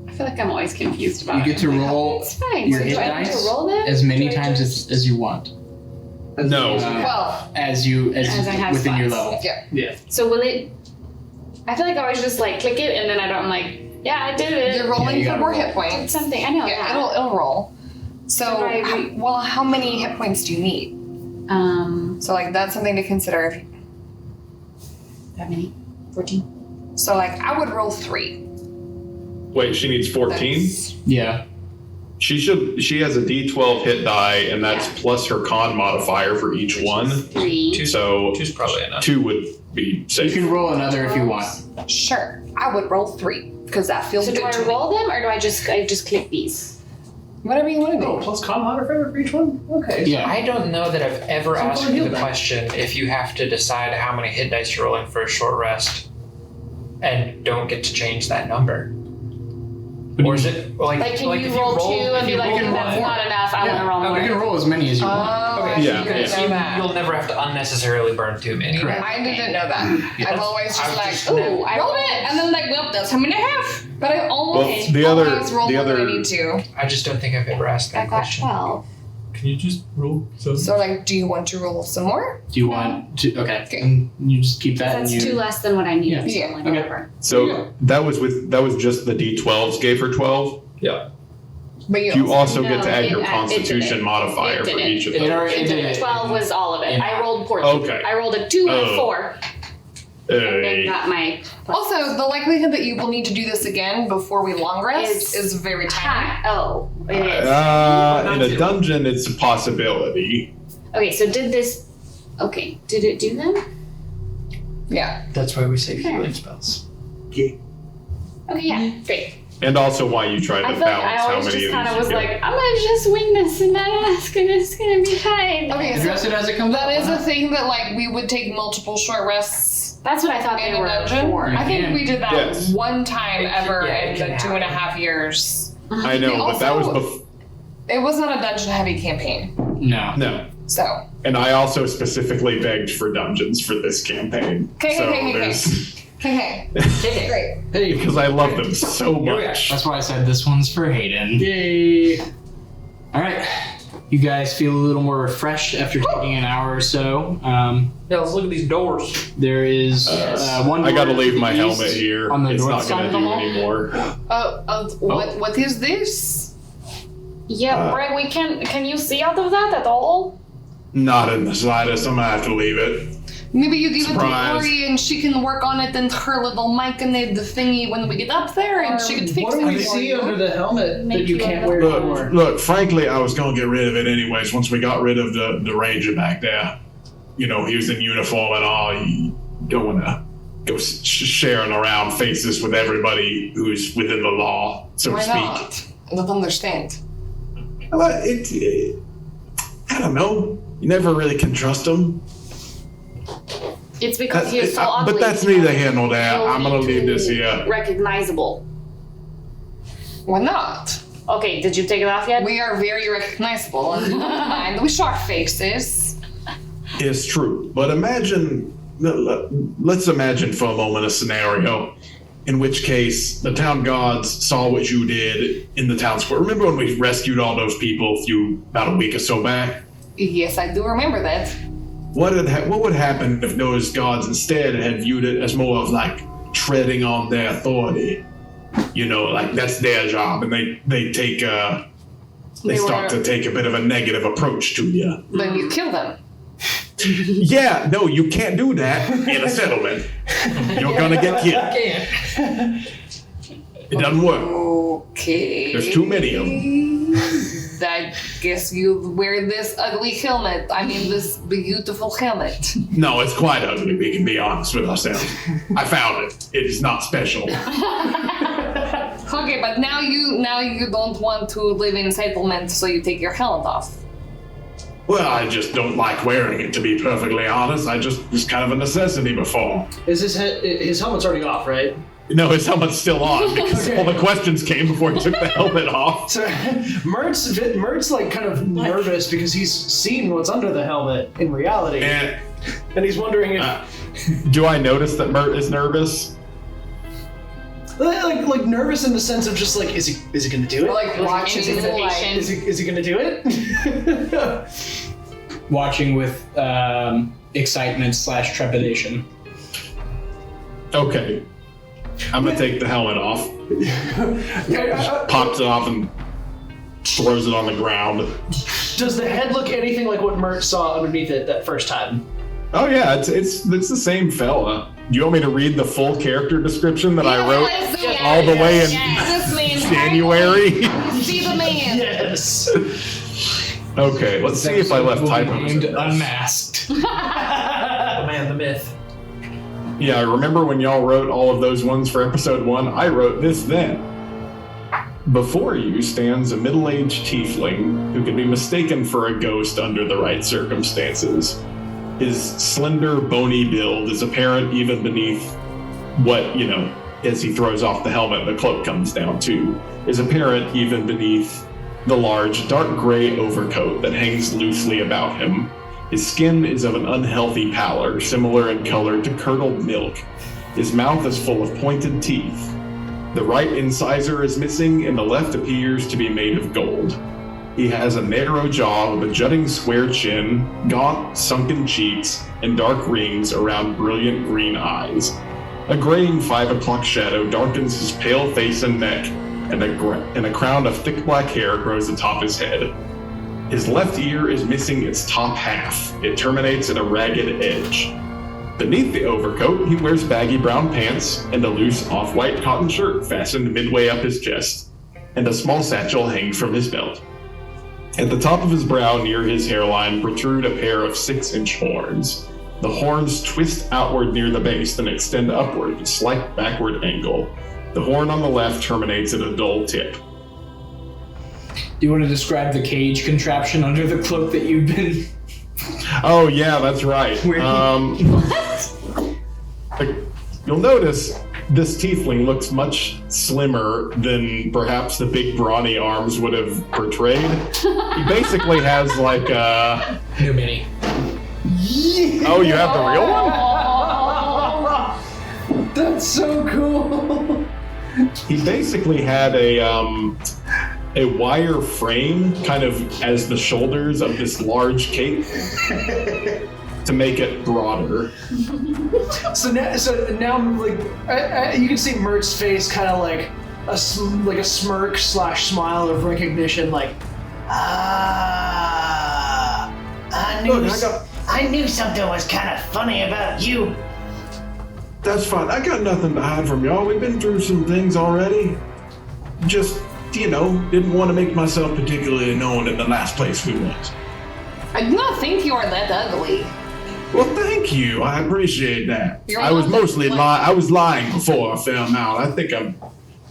I feel like I'm always confused about You it. get to I'm like, roll oh, it's fine. your So hit do I need dice to roll them? as many Do I times just- as you want. No. Well, As As I have within your spots. level. Yeah. So will it? I feel like I always just like click it and then I'm like, yeah, I did it. you're rolling you for gotta more roll. hit points. Something I know. Yeah, Yeah. it'll roll. So, So do I how many hit points do you need? So, like, that's something to consider. How many? 14. So, like, I would roll 3. Wait, she needs 14? That's- Yeah. She has a D12 hit die, and that's Yeah. plus her con modifier for each one. 3. So Two's probably enough. 2 would be You safe. can roll another if you want. Sure, I would roll 3 because that feels So do good I to me. roll them or do I just click these? Whatever you want to Oh, do. plus con modifier for each one? Okay. Yeah. I don't know that I've ever Some asked fun you the heal question if you have to decide how many hit dice you're rolling for a short rest and don't get to change that number. Or is it like Like, can you if roll 2 and if be you like, roll that's more- not enough, I want to roll more. You can roll as many as you want. Okay, Yeah, so you yeah. can, know that. you'll never have to unnecessarily burn too many. Correct. I didn't know that. I've always just I've like, just ooh, never- I rolled it, and then like, well, that's how many I have. But I almost Well, always roll the more than I other, need to. I just don't think I've ever asked I that got question. 12. can you just roll some? So like, do you want to roll some more? Do you want to? Okay. Okay. And you just keep that. That's and you, 2 less than what I needed. Yeah. So Yeah. like, Okay. whatever. So that was just the D12s gave her 12. Yeah. But you, You also get to No, add it- your it did Constitution it. modifier It for did each of It them. already It did did. it. 12 was all of it. Yeah. I rolled 14. Okay. I rolled a 2 and a Oh. 4. And then Hey. got my. also, the likelihood that you will need to do this again before we long rest is very tiny. Hi. Oh, it is. In a dungeon, it's a possibility. Okay, so did this. Okay, did it do them? Yeah. That's why we say Okay. healing spells. Okay, yeah, great. And also why you try to I feel like I balance how always many just of kind these of was you like, get. I'm gonna just wing this and that's gonna be fine. Okay, so Address it as it comes that up. is a thing that like we would take multiple short rests That's what I thought in they a were dungeon. for. I think can. we did that Yes. one time It can- ever yeah, it in can the 2.5 years. I know, but that was Also- before. It was not a dungeon heavy campaign, No. No. so And I also specifically begged for dungeons for this campaign. Okay, so okay. there's okay, great. Hey, because I love them so Here we are. much. that's why I said this one's for Hayden. Yay. All right. You guys feel a little more refreshed after taking an hour or so. Yeah, let's look at these doors. There is one. I gotta door leave to the my east helmet here. on the It's north not side gonna of the do hall. anymore. What is this? Yeah, Bregg, we can you see out of that at all? Not in the slightest. I'm gonna have to leave it. Maybe you give Surprise. it to Ori and she can work on it and her little mic and the thingy when we get up there and she can fix What it do we for see you. under the helmet Make that you you can't a wear little- anymore? Look, frankly, I was gonna get rid of it anyways once we got rid of the ranger back there. You know, he was in uniform and all. You don't wanna go sharing around faces with everybody who's within the law, so to Why speak. not? I don't understand. Well, I don't know. You never really can trust them. It's because he is so ugly. But that's neither here nor there. He'll I'm gonna be leave this here. Recognizable. Why not? Okay, did you take it off yet? We are very recognizable and we show our faces. It's true, but let's imagine for a moment a scenario in which case the town guards saw what you did in the town square. Remember when we rescued all those people about a week or so back? Yes, I do remember that. What would happen if those guards instead had viewed it as more of like treading on their authority? You know, like that's their job, and they start to take a bit of a negative approach to you. Then you kill them. Yeah, no, you can't do that in a settlement. You're gonna get killed. It doesn't work. Okay. There's too many of them. I guess you wear this ugly helmet. I mean, this beautiful helmet. No, it's quite ugly, we can be honest with ourselves. I found it. It is not special. Okay, but now you don't want to live in settlement, so you take your helmet off. Well, I just don't like wearing it, to be perfectly honest. It's kind of a necessity before. Is his helmet's already off, right? No, his helmet's still on, because Okay. all the questions came before he took the helmet off. So Mert's like kind of nervous because he's seen what's under the helmet in reality, And and he's wondering if do I notice that Mert is nervous? like nervous in the sense of just like is he gonna do it? Or like watching, like, Is he gonna do it? Watching with excitement / trepidation. Okay. I'm gonna take the helmet off. Pops it off and throws it on the ground. Does the head look anything like what Mert saw underneath it that first time? Oh yeah, it's the same fella. Do you want me to read the full character description that I wrote all the way in January? See the man. Yes. Okay, let's see if I left Will be typos. named in this. Unmasked. The man, the myth. Yeah, I remember when y'all wrote all of those ones for episode 1, I wrote this then. Before you stands a middle-aged tiefling who can be mistaken for a ghost under the right circumstances. His slender, bony build is apparent even beneath what, as he throws off the helmet, the cloak comes down too, is apparent even beneath the large, dark gray overcoat that hangs loosely about him. His skin is of an unhealthy pallor, similar in color to curdled milk. His mouth is full of pointed teeth. The right incisor is missing, and the left appears to be made of gold. He has a narrow jaw with a jutting square chin, gaunt, sunken cheeks, and dark rings around brilliant green eyes. A graying 5 o'clock shadow darkens his pale face and neck, and a crown of thick black hair grows atop his head. His left ear is missing its top half. It terminates at a ragged edge. Beneath the overcoat, he wears baggy brown pants and a loose off-white cotton shirt fastened midway up his chest, and a small satchel hangs from his belt. At the top of his brow near his hairline protrude a pair of 6-inch horns. The horns twist outward near the base, then extend upward at a slight backward angle. The horn on the left terminates at a dull tip. Do you want to describe the cage contraption under the cloak that you've been... Oh yeah, that's right. You'll notice this tiefling looks much slimmer than perhaps the big brawny arms would have portrayed. He basically has like a... New mini. Oh, you have the real one? That's so cool. He basically had a wire frame kind of as the shoulders of this large cape to make it broader. So now, like, you can see Mert's face, kind of like a smirk / smile of recognition, like, I knew something was kind of funny about you. That's fine. I got nothing to hide from y'all. We've been through some things already. Just, didn't want to make myself particularly known in the last place we was. I do not think you are that ugly. Well, thank you. I appreciate that. You're I was welcome. mostly I was lying before I found out. I think I'm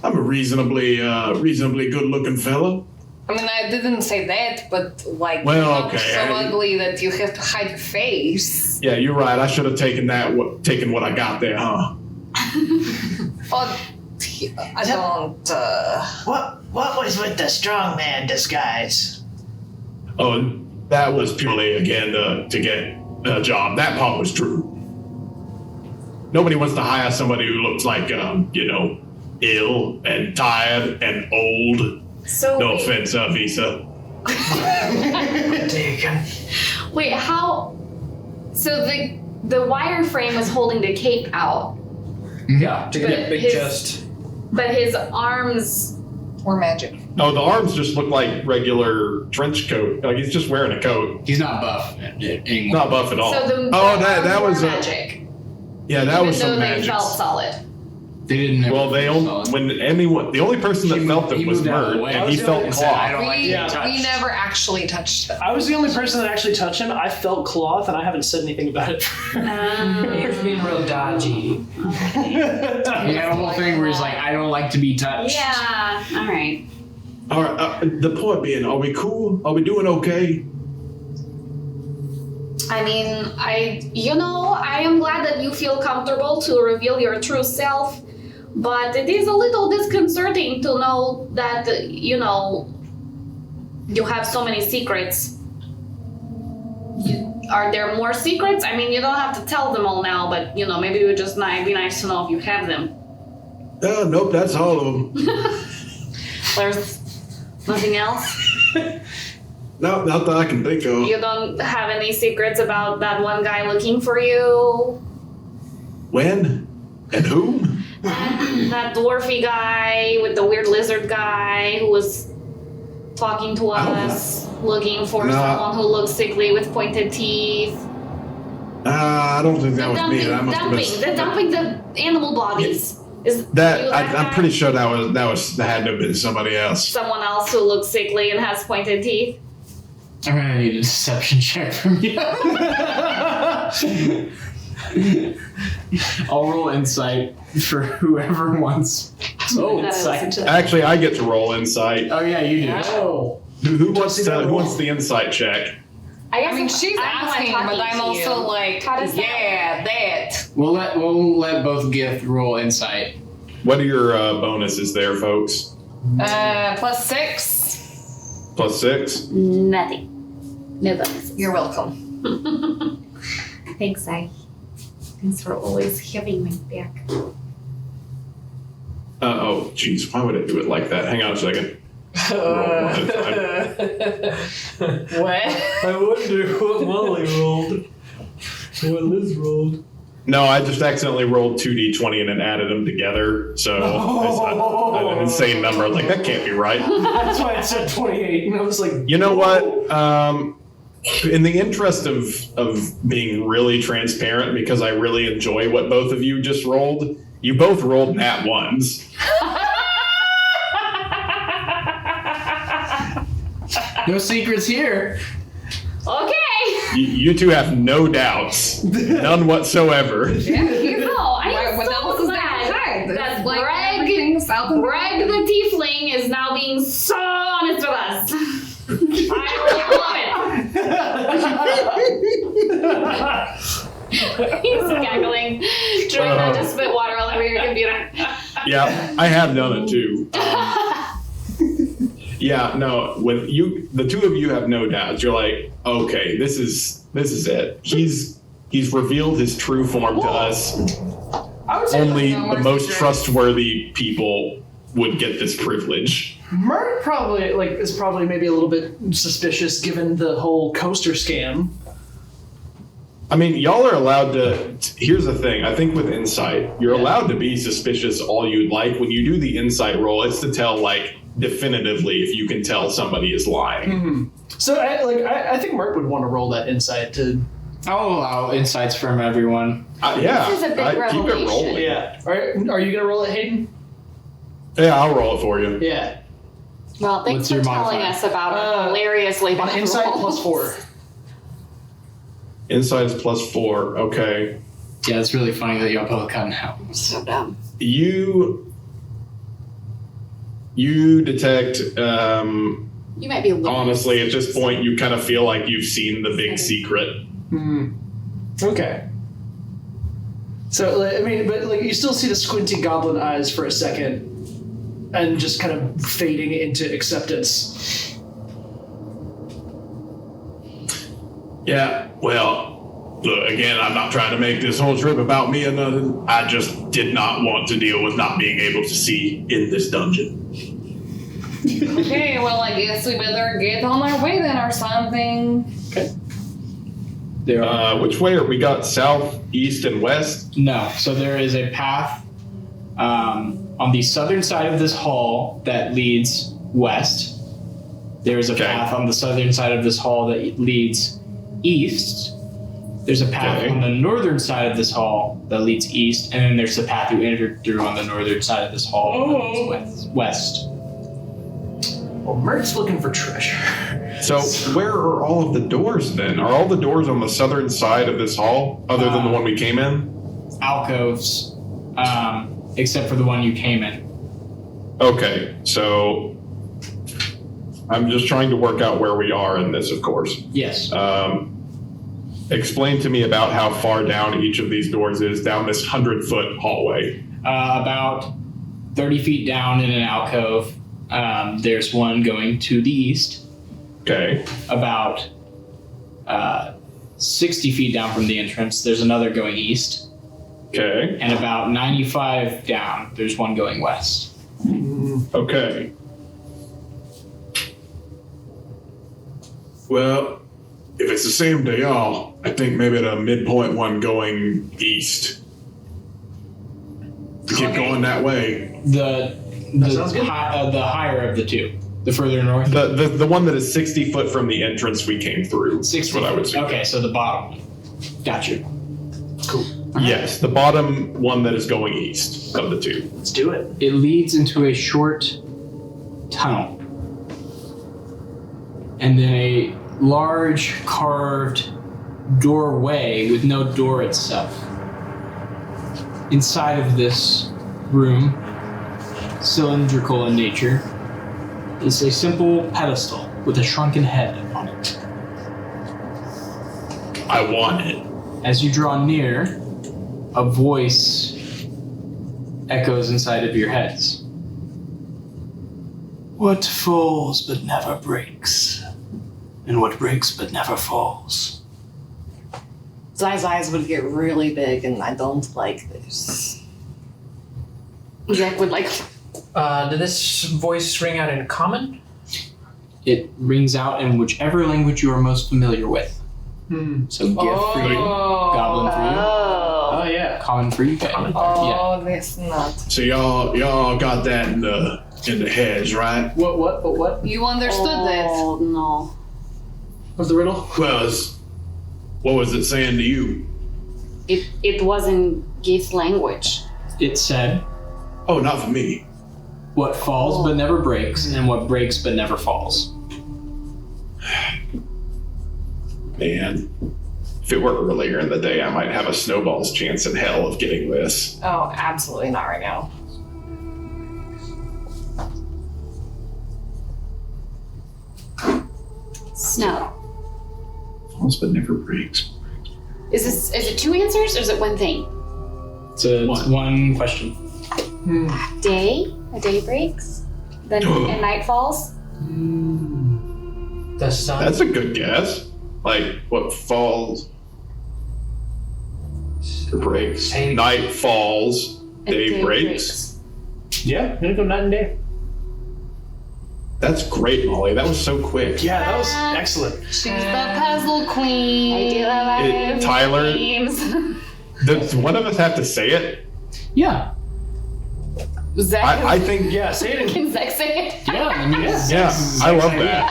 a reasonably good-looking fella. I mean, I didn't say that, but like, Well, you're not okay, so I- ugly that you have to hide your face. Yeah, you're right. I should have taken what I got there, huh? But I don't. What was with the strongman disguise? Oh, that was purely again to get a job. That part was true. Nobody wants to hire somebody who looks like ill and tired and old. So No offense, Visa. Taken. wait, how? So the wireframe was holding the cape out, Yeah, to get But that big his- chest. but his arms. We're magic. Oh, the arms just look like regular trench coat. Like he's just wearing a coat. He's not buff anymore. Not buff at all. So the Oh, the that arms was were a magic. yeah, that even was though some they magic. felt solid. They didn't. Well, they only the only person that felt them was Mert, and he felt I cloth. don't like to be Yeah. touched. We never actually touched them. I was the only person that actually touched him. I felt cloth, and I haven't said anything about it. You're being real dodgy. He had a whole thing where he's like, I don't like to be touched. Yeah. All right. All right, the point being, are we cool? Are we doing okay? I mean, I am glad that you feel comfortable to reveal your true self, but it is a little disconcerting to know that, you have so many secrets. Are there more secrets? I mean, you don't have to tell them all now, but, maybe it would just be nice to know if you have them. Nope, that's all of them. There's nothing else? No, not that I can think of. You don't have any secrets about that one guy looking for you? When and whom? That dwarfy guy with the weird lizard guy who was talking to us, looking for someone who looks sickly with pointed teeth. I don't think that was me. That must have been dumping the animal bodies. Is that. you I'm guy? pretty sure that had to have been somebody else. Someone else who looks sickly and has pointed teeth. I'm gonna need a deception check from you. I'll roll insight for whoever wants. Oh, That is insight. such a- Actually, I get to roll insight. Oh yeah, you do. Oh. Who wants see that who roll? wants the insight check? I I mean, she's asking, but I'm also like, How does that yeah, that. We'll let both Gith roll insight. What are your bonuses there, folks? +6. +6. Nothing. No bonuses. You're welcome. Thanks, Thanks for always having my back. Oh, jeez, why would it do it like that? Hang on a second. Roll one time. What? I wonder what Molly rolled. What Liz rolled. No, I just accidentally rolled 2d20 and then added them together. So it's an insane number. Like, that can't be right. That's why it said 28, and I was like, You know what? In the interest of being really transparent, because I really enjoy what both of you just rolled, you both rolled nat ones. No secrets here. Okay. You two have no doubts, none whatsoever. No, I'm What so else is there glad inside? that That's like Bregg everything's out in the Bregg the tiefling is now being so honest with us. I love it. He's cackling, trying not to spit water all over your computer. Yeah, I have done it too. Yeah, no, when the two of you have no doubts, you're like, okay, this is it. He's revealed his true form to us. I would say Only no the more most secrets. trustworthy people would get this privilege. Mert probably is probably maybe a little bit suspicious given the whole coaster scam. I mean, y'all are allowed to. Here's the thing. I think with insight, you're allowed to be suspicious all you'd like. When you do the insight roll, it's to tell definitively if you can tell somebody is lying. So I think Mert would want to roll that insight to. I'll allow insights from everyone. Yeah, This is a big keep it revelation. rolling. Yeah. Are you gonna roll it, Hayden? Yeah, I'll roll it for you. Yeah. Well, thanks What's for your telling modifier? us about our hilariously On bad insight rolls. +4. Inside is +4. Okay. Yeah, it's really funny that y'all both got out. So dumb. You detect, You might be a little. honestly, at this point, you kind of feel like you've seen the big secret. Okay. So, I mean, but like you still see the squinty goblin eyes for a second, and just kind of fading into acceptance. Yeah, well, look, again, I'm not trying to make this whole trip about me or nothing. I just did not want to deal with not being able to see in this dungeon. Okay, well, I guess we better get on our way then or something. Okay. There are Which way are we got? South, east, and west? no. So there is a path on the southern side of this hall that leads west. There is a Okay. path on the southern side of this hall that leads east. There's a path Okay. on the northern side of this hall that leads east, and then there's the path you entered through on the northern side of this hall that leads west. Well, Mert's looking for treasure. So where are all of the doors then? Are all the doors on the southern side of this hall, other than the one we came in? Alcoves, except for the one you came in. Okay, so I'm just trying to work out where we are in this, of course. Yes. Explain to me about how far down each of these doors is down this 100-foot hallway. About 30 feet down in an alcove, there's one going to the east. Okay. About 60 feet down from the entrance, there's another going east. Okay. And about 95 down, there's one going west. Okay. Well, if it's the same to y'all, I think maybe the midpoint one going east. Keep going that way. The sounds good. the higher of the two, the further north. The one that is 60 foot from the entrance we came through. 60 is what I would say. Okay, so the bottom one. Gotcha. Cool. Yes, the bottom one that is going east of the two. Let's do it. It leads into a short tunnel. And then a large carved doorway with no door itself. Inside of this room, cylindrical in nature, is a simple pedestal with a shrunken head on it. I want it. As you draw near, a voice echoes inside of your heads. What falls but never breaks, and what breaks but never falls. Zai's eyes would get really big, and I don't like this. Zach would like. Did this voice ring out in common? It rings out in whichever language you are most familiar with. So gift for you, goblin for you, Oh yeah. common for you. Yeah. Oh, this not. So y'all got that in the heads, right? What? You understood Oh no. What's the riddle? Well, what was it saying to you? It was in Gith language. It said, Oh, not for me. what falls but never breaks, and what breaks but never falls. Man, if it were earlier in the day, I might have a snowball's chance in hell of getting this. Oh, absolutely not right now. Snow. Falls but never breaks. Is it two answers or is it one thing? It's one question. Day? A day breaks? Then and night falls? The sun. That's a good guess. Like, what falls or breaks? Hey. Night falls, And day breaks. Yeah, gonna go night and day. That's great, Molly. That was so quick. Yeah, that was excellent. She's the puzzle queen. I do love Tyler- games. Does one of us have to say it? Yeah. Zach, I think, Yeah, say it again. can Zach say it? Yeah, I mean, yeah, I love that.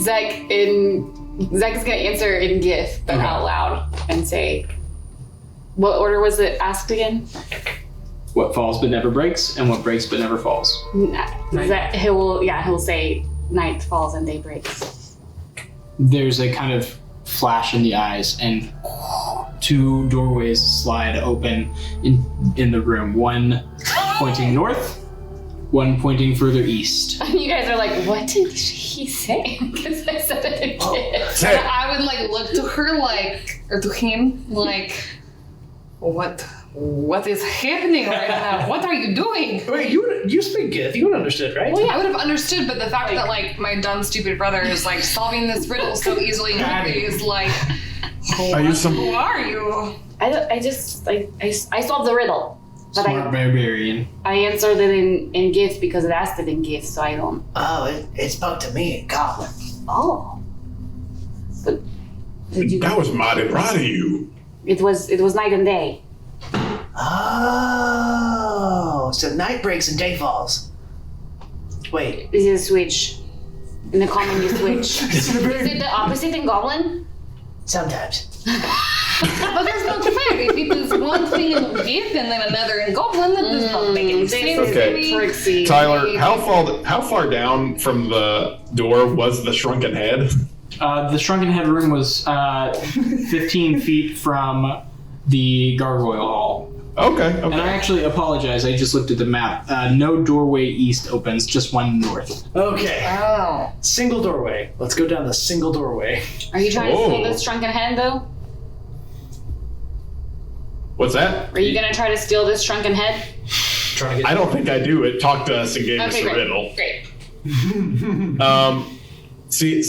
Zach is gonna answer in GIF, but Okay. out loud, and say, what order was it asked again? What falls but never breaks, and what breaks but never falls. Zach, he'll say night falls and day breaks. There's a kind of flash in the eyes, and 2 doorways slide open in the room. One pointing north, one pointing further east. You guys are like, what did he say? Because I said it again. And I would like look to her like, or to him like, what is happening right now? What are you doing? Wait, you speak Gith. You would understand, right? Well, yeah, I would have understood, but the fact that like my dumb, stupid brother is like solving this riddle so easily and quickly is like, who are you? I solved the riddle. But Smart barbarian. I answered it in GIF because it asked it in GIF, so I don't. Oh, it spoke to me in Goblin. Oh. But That was mighty bright of you. it was night and day. Oh, so night breaks and day falls. Wait, This is a switch. In the common you switch. It's a Is very it the opposite in Goblin? sometimes. But that's not fair. If it is one thing in gift and then another in goblin, that does not make any sense Okay. to me. Trixie. Tyler, how far down from the door was the shrunken head? The shrunken head room was 15 feet from the gargoyle hall. Okay. And I actually apologize, I just looked at the map. No doorway east opens, just one north. okay. Oh. Single doorway. Let's go down the single doorway. Are you trying to steal Oh. this shrunken head, though? What's that? Are you gonna try to steal this shrunken head? Trying to get. I don't think I do. It talked to us and gave us Okay, a great. riddle. Great. See,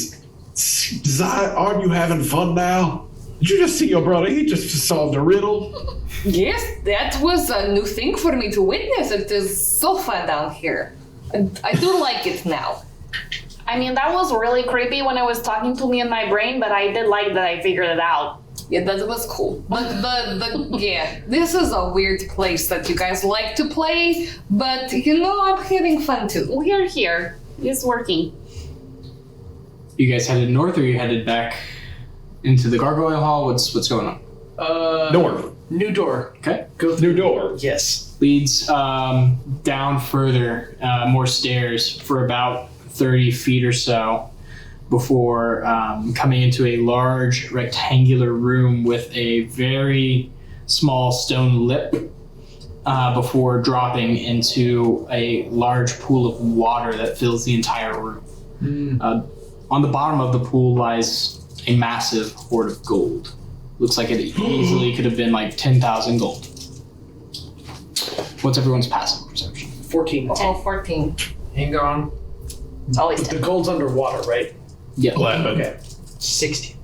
Zai, aren't you having fun now? Did you just see your brother? He just solved a riddle. Yes, that was a new thing for me to witness. It is so fun down here. I do like it now. I mean, that was really creepy when it was talking to me in my brain, but I did like that I figured it out. Yeah, that was cool. But yeah, this is a weird place that you guys like to play, but you know, I'm having fun too. We are here. It's working. You guys headed north, or you headed back into the gargoyle hall? What's going on? North. New door. Okay. Go New door. Yes. Leads down further, more stairs for about 30 feet or so before coming into a large rectangular room with a very small stone lip before dropping into a large pool of water that fills the entire room. On the bottom of the pool lies a massive hoard of gold. Looks like it easily could have been like 10,000 gold. What's everyone's passive perception? 14. Oh, 14. Hang on. It's always The 10. gold's underwater, right? Yeah. 11. Okay. 60.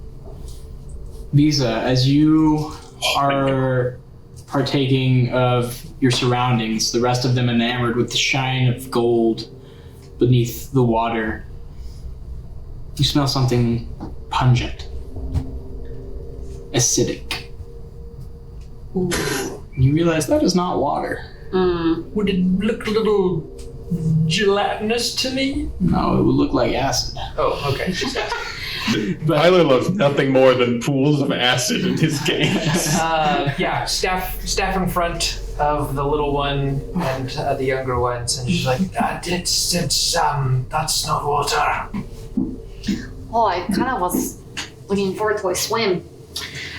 Visa, as you are partaking of your surroundings, the rest of them enamored with the shine of gold beneath the water, you smell something pungent, acidic. Ooh. You realize that is not water. Would it look a little gelatinous to me? No, it would look like acid. Oh, okay. Just asking. But Tyler loves nothing more than pools of acid in his games. Yeah, staff in front of the little one and the younger ones, and she's like, that's not water. Oh, I kind of was looking forward to a swim.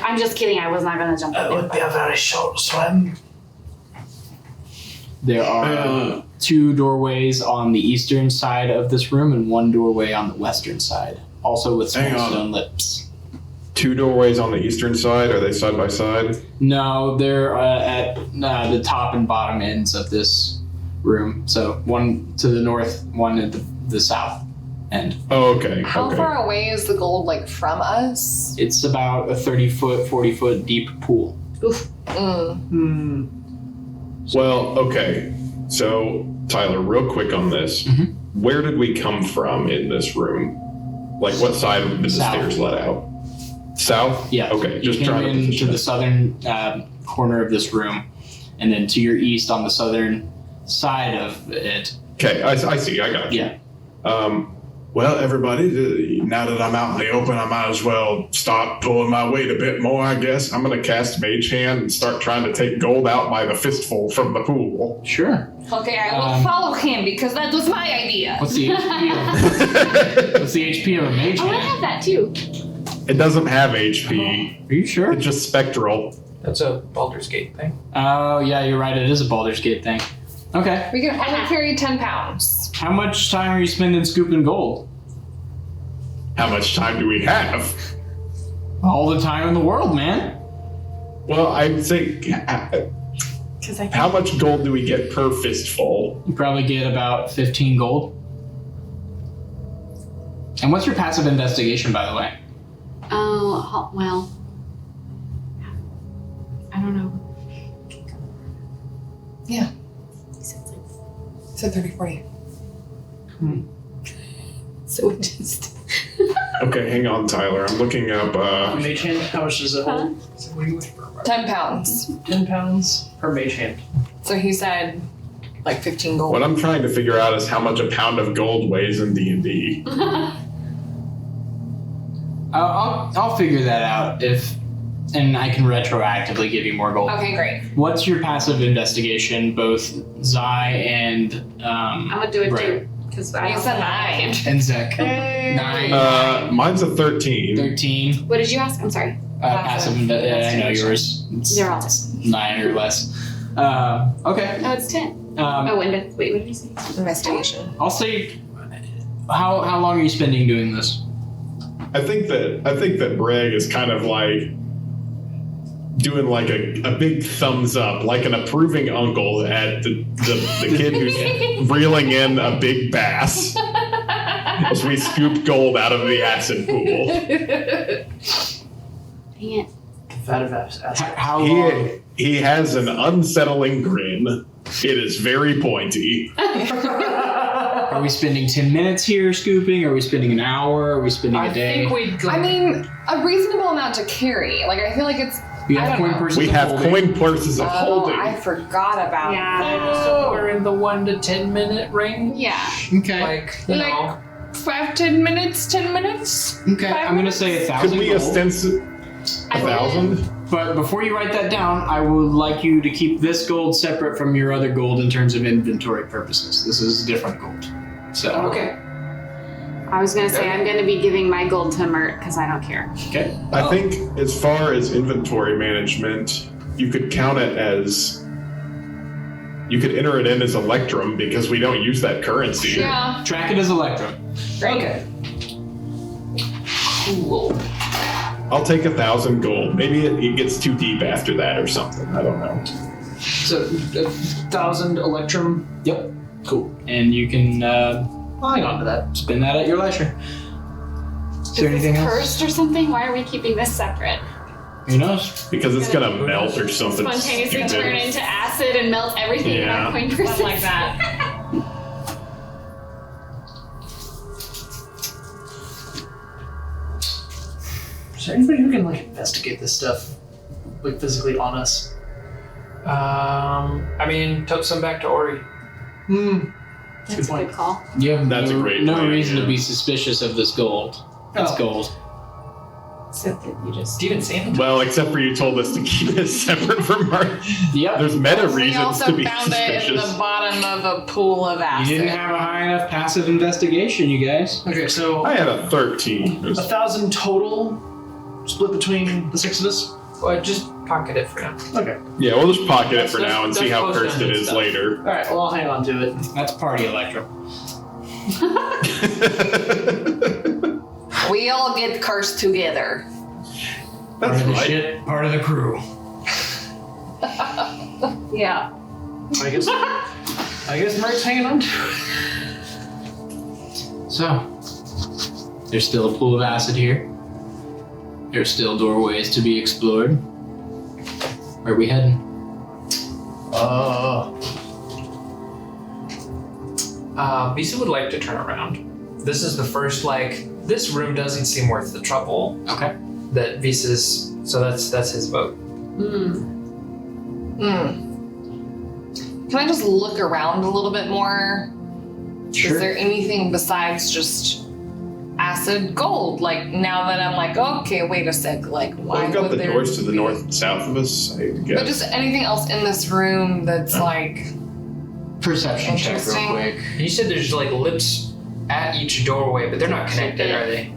I'm just kidding. I was not going to jump It in would be a very short swim. there are 2 doorways on the eastern side of this room and 1 doorway on the western side, also with small Hang on. stone lips. 2 doorways on the eastern side. Are they side by side? No, they're at the top and bottom ends of this room. So 1 to the north, 1 at the south end. Oh, okay. How okay. far away is the gold, like, from us? It's about a 30-foot, 40-foot deep pool. Well, okay. So, Tyler, real quick on this. Mhm. Where did we come from in this room? Like, what side did the South. stairs let out? South? Yeah. Okay, You just came trying to into position the it. southern corner of this room, and then to your east on the southern side of it. Okay, I see. I got you. Yeah. Well, everybody, now that I'm out in the open, I might as well start pulling my weight a bit more, I guess. I'm going to cast Mage Hand and start trying to take gold out by the fistful from the pool. Sure. Okay, I will follow him because that was my idea. What's the HP? What's the HP of a mage Oh, I hand? have that too. It doesn't have HP. Are you sure? It's just spectral. That's a Baldur's Gate thing. Oh, yeah, you're right. It is a Baldur's Gate thing. Okay. We can only carry 10 pounds. How much time are you spending scooping gold? How much time do we have? All the time in the world, man. Well, I'd say, how much gold do we get per fistful? You probably get about 15 gold. And what's your passive investigation, by the way? Oh, well. I don't know. Yeah. So 30, 40. So we just. Okay, hang on, Tyler. I'm looking up. Mage hand, how much does it hold? 10 pounds. 10 pounds per mage hand. So he said like 15 gold. What I'm trying to figure out is how much a pound of gold weighs in D&D. I'll figure that out and I can retroactively give you more gold. Okay, great. What's your passive investigation, both Zai and I'm gonna do it Bregg? too. Because I You said 9. And Zek? 9. Mine's a 13. 13. What did you ask? I'm sorry. Passive I know yours. It's They're all 10. 9 or less. Okay. Oh, it's 10. Wait, what did you say? Investigation. I'll say, how long are you spending doing this? I think that Bregg is kind of like doing like a big thumbs up, like an approving uncle at the kid who's reeling in a big bass as we scoop gold out of the acid pool. Dang it. Fat of acid. How long? He has an unsettling grin. It is very pointy. Are we spending 10 minutes here scooping? Are we spending an hour? Are we spending a day? I think we'd go. I mean, a reasonable amount to carry. Like, I feel like it's. We I have don't coin know. purses. We of have holding. coin purses of Oh, holding. I forgot about Yeah. somewhere in the 1 to 10 minute range. Yeah. Okay. Like, you Like- know. 5-10 minutes, 10 minutes. Okay. I'm gonna say 1,000 Could we gold. ostensibly I will- 1,000? But before you write that down, I would like you to keep this gold separate from your other gold in terms of inventory purposes. This is different gold. So Okay. I was gonna say I'm gonna be giving my gold to Mert because I don't care. Okay. I think as far as inventory management, you could count it as. You could enter it in as Electrum because we don't use that currency. Yeah. Track it as Electrum. Great. Okay. Cool. I'll take 1,000 gold. Maybe it gets too deep after that or something. I don't know. So 1,000 Electrum. Yep. Cool. And you can I'll hang on to that. spend that at your leisure. Is there anything else? Cursed or something? Why are we keeping this separate? Who knows? Because it's gonna melt or something. Spontaneously stupid. turn into acid and melt everything in Yeah. our coin purses. Something like that. Is there anybody who can like investigate this stuff, like physically on us? I mean, tote some back to Ori. That's Good a point. good call. You have That's a great no plan, reason yeah. to be suspicious of this gold. It's Oh. gold. So that you just. Do you even see him? Well, except for you told us to keep it separate from our. Yep. There's meta We reasons also to be found it in suspicious. the bottom of a pool of You acid. didn't have a high enough passive investigation, you guys. Okay, so I had a 13. It was- 1,000 total, split between the 6 of us. Well, just pocket it for now. Okay. yeah, we'll just pocket it That's- for now and that's see how post cursed it dungeon is stuff. later. All right. Well, I'll hang on to it. That's party Electrum. We all get cursed together. That's part of the right. shit, part of the crew. Yeah. I guess Mert's hanging on to it. So, there's still a pool of acid here. There's still doorways to be explored. Where are we heading? Visa would like to turn around. This is the first, this room doesn't seem worth the trouble Okay. that Visa's, so that's his vote. Can I just look around a little bit more? Sure. Is there anything besides just acid gold? Like, now that I'm like, okay, wait a sec, like, why Well, we've got would the there... doors to the north and south of us, I But guess. just anything else in this room that's like... Perception check real Interesting. quick. You said there's lips at each doorway, but they're not connected, are they?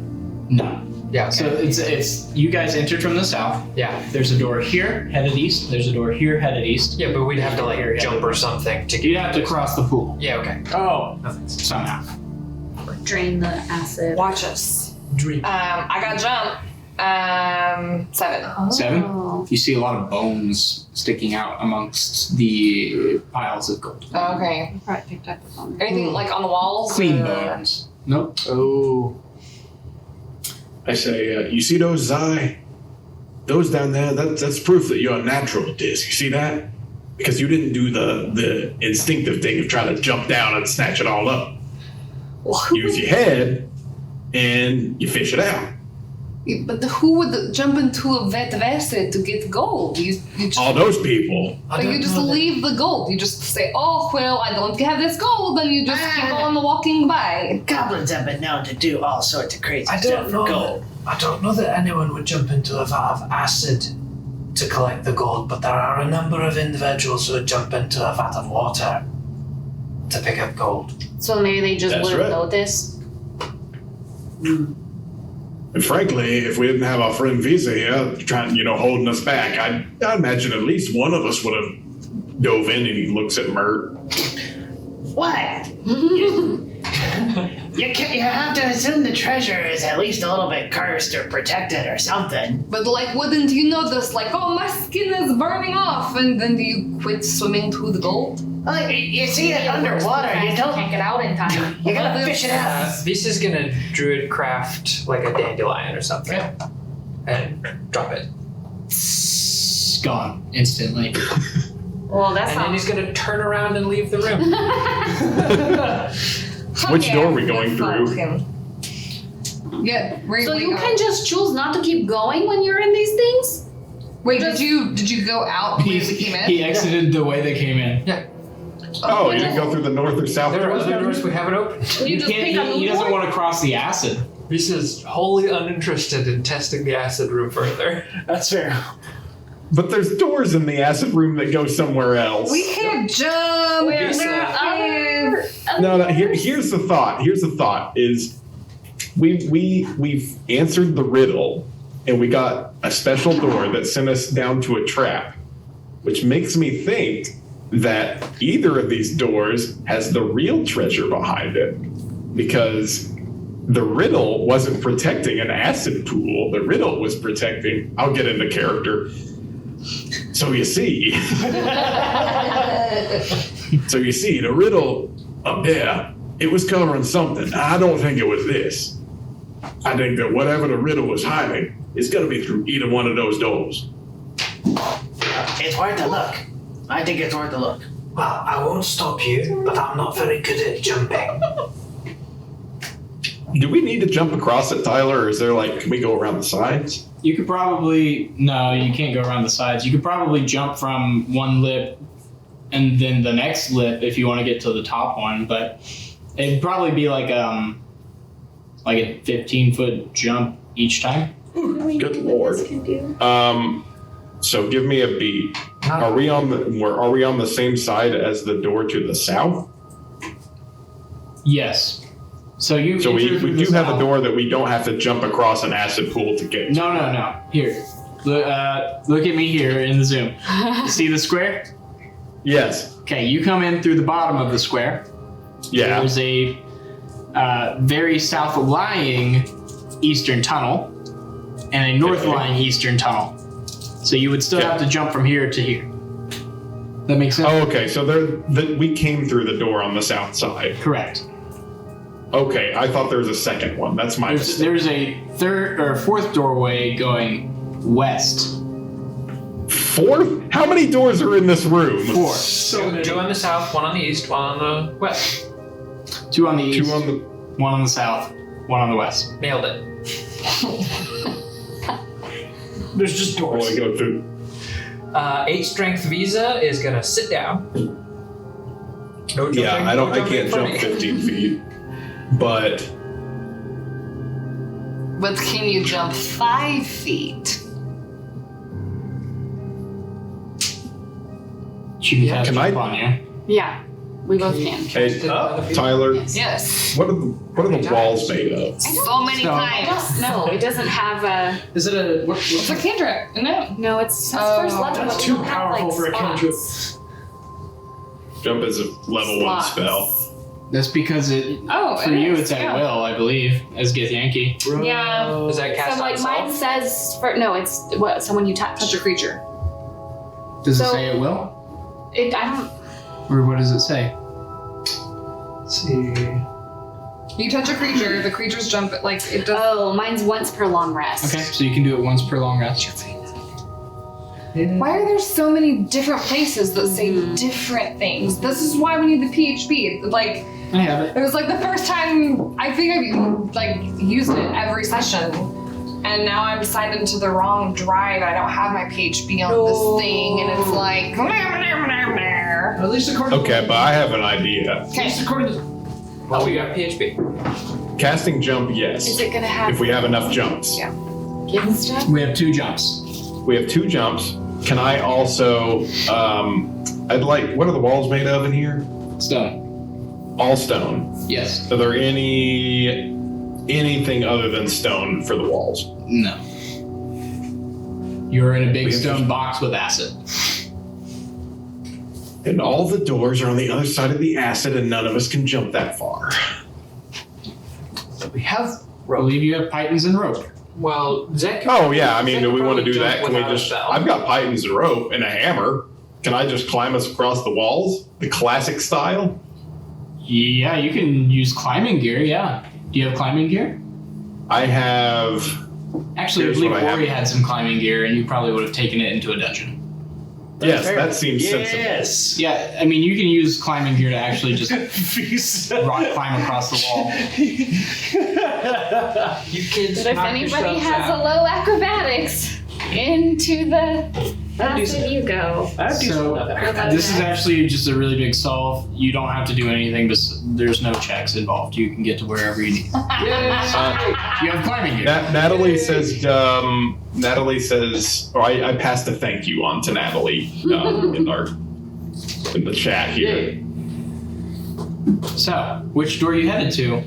No. Yeah. So it's you guys entered from the south. Yeah. There's a door here, headed east. There's a door here, headed east. Yeah, but we'd have to like jump or something to get. You'd have to cross the pool Yeah. Okay. Oh. No thanks. somehow. Drain the acid. Watch us. Dream. I got jump. 7. 7. Oh. You see a lot of bones sticking out amongst the piles of gold. Okay. I probably picked up the phone. Anything like on the walls? Clean or- bones. Nope. Oh. I say, you see those those down there? That's proof that you're natural at this. You see that? Because you didn't do the instinctive thing of trying to jump down and snatch it all up. Use your head and you fish it out. But who would jump into a vat of acid to get gold? You just, All those people. but you just leave the gold. You just say, oh, well, I don't have this gold, and you just keep on walking by. Goblins have been known to do all sorts of crazy I stuff don't for know. gold. I don't know that anyone would jump into a vat of acid to collect the gold, but there are a number of individuals who would jump into a vat of water to pick up gold. So maybe they just That's wouldn't right. notice. And frankly, if we didn't have our friend Visa here trying, holding us back, I imagine at least one of us would have dove in and he looks at Mert. What? You have to assume the treasure is at least a little bit cursed or protected or something. But like, wouldn't you notice, like, oh, my skin is burning off, and then do you quit swimming to the gold? Well, you see it underwater. You Can't don't. get out in time. You gotta fish it out. Visa's gonna druid craft like a dandelion or something, and drop it. Gone instantly. Well, that's And then not. he's gonna turn around and leave the room. Which door are we going through? Yeah, So you can just choose not to keep going when you're in these things? Wait, did you go out the way we came in? He exited the way they came in. Yeah. Oh, you didn't go through the north or south There are doors? other doors we haven't opened. You just pick a He new doesn't one? want to cross the acid. Visa's wholly uninterested in testing the acid room further. That's fair. But there's doors in the acid room that go somewhere else. We can't jump. Where Visa. there are other No, doors? here's the thought. Here's the thought is we've answered the riddle and we got a special door that sent us down to a trap, which makes me think that either of these doors has the real treasure behind it, because the riddle wasn't protecting an acid pool. The riddle was protecting, I'll get into character. So you see, the riddle up there, it was covering something. I don't think it was this. I think that whatever the riddle was hiding is going to be through either one of those doors. It's worth a look. I think it's worth a look. Well, I won't stop you, but I'm not very good at jumping. Do we need to jump across it, Tyler, or is there can we go around the sides? You could probably no, you can't go around the sides. You could probably jump from one lip and then the next lip if you want to get to the top one, but it'd probably be like a 15-foot jump each time. Good lord. So give me a beat. Are we on the same side as the door to the south? Yes. So So enter we through do the have a south. door that we don't have to jump across an acid pool to get to. No. Here. Look at me here in the Zoom. See the square? Yes. Okay, you come in through the bottom of the square. Yeah. There's a very south-lying eastern tunnel and a north-lying eastern tunnel. So you would still Okay. have to jump from here to here. That makes sense? Oh, okay. So we came through the door on the south side. Correct. Okay, I thought there was a second one. That's my mistake. There's a third or fourth doorway going west. Fourth? How many doors are in this room? 4. Two on the south, one on the east, one on the west. 2 on the east, Two on the. 1 on the south, 1 on the west. Nailed it. There's just Oh, doors. I go through. 8 strength Visa is gonna sit down. No jumping, Yeah, I no can't for jump me. 15 feet, but But can you jump 5 feet? She can Can jump I- on you. Yeah. We both can. Hey, Tyler, Yes. what are the walls made of? So many times. No, it doesn't have a. Is it a? It's a cantrip, isn't it? No, it's Oh, first level. That's but we too don't have, powerful for a cantrip. spots. Jump is a level 1 Slots. spell. That's because it. Oh, For it you, is, it's at yeah. will, I believe, as Githyanki. Yeah. Does that cast So on like mine itself? says for no, it's what someone you touch a creature. Does it So- say it will, I don't. or what does it say? Let's see. You touch a creature, the creatures jump like it does. Oh, mine's once per long rest. Okay, so you can do it once per long rest. Why are there so many different places that say different things? This is why we need the PHP. Like, I have it. it was like the first time I think I've like used it every session, and now I'm signed into the wrong drive. I don't have my PHP on this thing, and it's like. At least according. Okay, but I have an idea. At least according to. Oh, we got PHP. Casting jump, Is yes. it gonna have If we have enough jumps. Yeah. given stuff? We have 2 jumps. We have 2 jumps. Can I also, I'd like, what are the walls made of in here? Stone. All stone. Yes. Are there anything other than stone for the walls? No. You're in a big We have stone to- box with acid. And all the doors are on the other side of the acid, and none of us can jump that far. We have. I believe you have pythons and rope. Well, Zach. Oh yeah, I mean, Zach do we could want to probably do that? jump Can we without a just? spell. I've got pythons and rope and a hammer. Can I just climb us across the walls, the classic style? Yeah, you can use climbing gear, yeah. Do you have climbing gear? I have. Actually, Here's I believe what I have. Ori had some climbing gear, and you probably would have taken it into a dungeon. Yes, that seems sensible. Yes. Yeah, I mean, you can use climbing gear to actually just Visa. rock climb across the wall. You kids. But if knock anybody yourselves has a out. low acrobatics, into the acid you go. So, this is actually just a really big solve. You don't have to do anything, there's no checks involved. You can get to wherever you need. You have climbing gear. Natalie says. Natalie says. Or I passed a thank you on to Natalie in the chat here. So, which door are you headed to?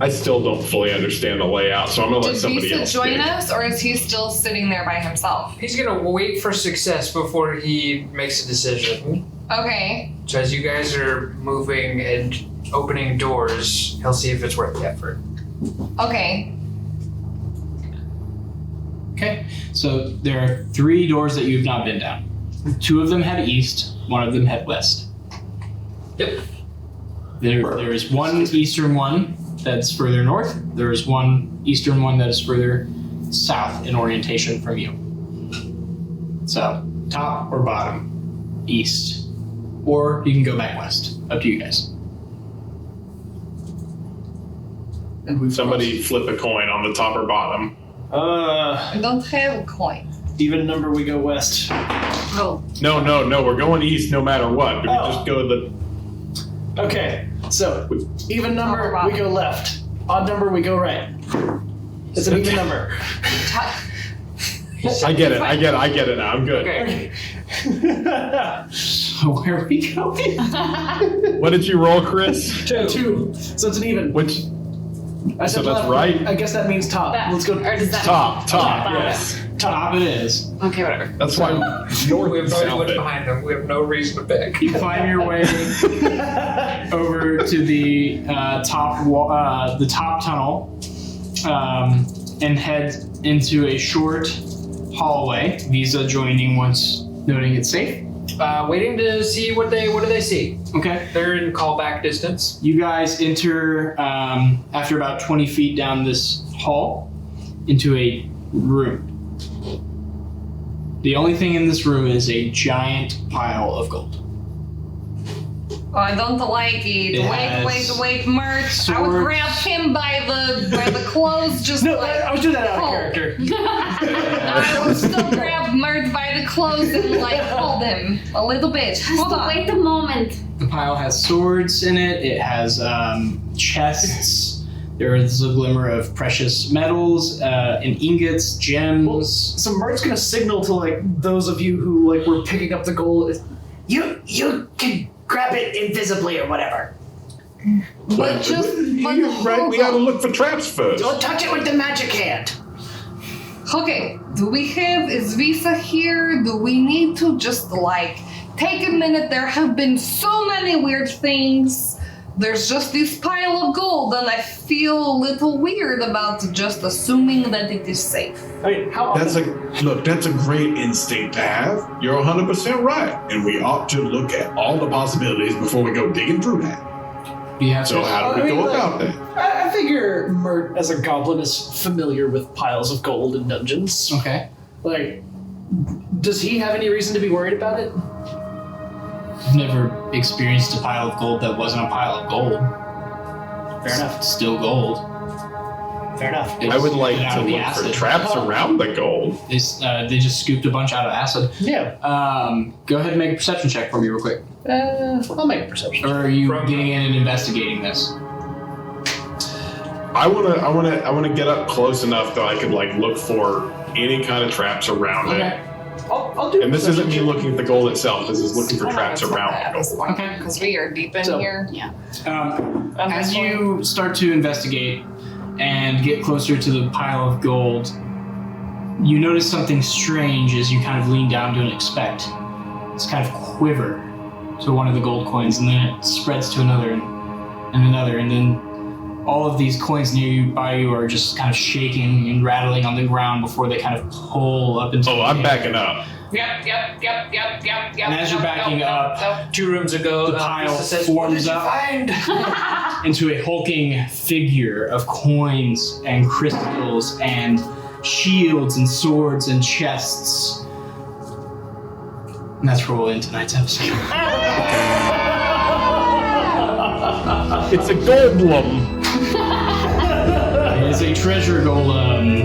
I still don't fully understand the layout, so I'm gonna let Did somebody Visa else join pick. us, or is he still sitting there by himself? He's gonna wait for success before he makes a decision. Okay. So as you guys are moving and opening doors, he'll see if it's worth the effort. Okay. Okay, so there are 3 doors that you've not been down. 2 of them head east, 1 of them head west. Yep. There is one eastern one that's further north. There is one eastern one that is further south in orientation from you. So, top or bottom, east. Or you can go back west. Up to you guys. And we've Somebody flip a coin on the top or bottom. I don't have a coin. even number we go west. Oh. No, we're going east no matter what. We Oh. just go the. Okay, so even number we go left. Odd number we go right. It's an even number. I get it now. I'm good. Okay. So where are we going? What did you roll, Chris? Two. So it's an even. Which I so said that's left. right? I guess that means top. That- Let's go. Or does that top? Bottom. Yes. Top it is. Okay, whatever. That's why We north have and already south. looked behind them. We have no reason to pick. You climb your way over to the top wall, the top tunnel, and head into a short hallway. Visa joining once noting it's safe. Waiting to see what do they see. Okay. They're in callback distance. You guys enter after about 20 feet down this hall into a room. The only thing in this room is a giant pile of gold. Oh, I don't like it. It Wait, has Mert. I would swords. grab him by the clothes, just No, like. I was doing that out of Oh. character. I would still grab Mert by the clothes and like hold him a little bit. Hold on. Wait the moment. The pile has swords in it. It has chests. There is a glimmer of precious metals and ingots, gems. So Mert's gonna signal to like those of you who like were picking up the gold. You can grab it invisibly or whatever. But just right, we gotta look for traps first. Don't touch it with the magic hand. Okay, is Visa here? Do we need to just take a minute? There have been so many weird things. There's just this pile of gold, and I feel a little weird about just assuming that it is safe. I mean, how often? That's a great instinct to have. You're 100% right, and we ought to look at all the possibilities before we go digging through that. So how do we go about that? I figure Mert, as a goblin, is familiar with piles of gold in dungeons. Okay. Does he have any reason to be worried about it? I've never experienced a pile of gold that wasn't a pile of gold. Fair enough. It's still gold. Fair enough. They I would just like scooped it out to of the look for acid. traps around the gold. They just scooped a bunch out of acid. Yeah. Go ahead and make a perception check for me real quick. I'll make a perception. Or are you getting in and investigating this? I wanna get up close enough that I could look for any kind of traps around it. I'll do. And this isn't me looking at the gold itself. This is looking for traps around the gold. Okay. Because we are deep in here. As you start to investigate and get closer to the pile of gold, you notice something strange as you kind of lean down to inspect. It's kind of quiver to one of the gold coins, and then it spreads to another and another, and then all of these coins by you are just kind of shaking and rattling on the ground before they kind of pull up into the I'm air. backing up. Yep. And as you're backing up, 2 rooms ago, the pile Visa says, forms "What up did you find?" into a hulking figure of coins and crystals and shields and swords and chests. And that's where we'll end tonight's episode. It's a goldblum. It is a treasure golem.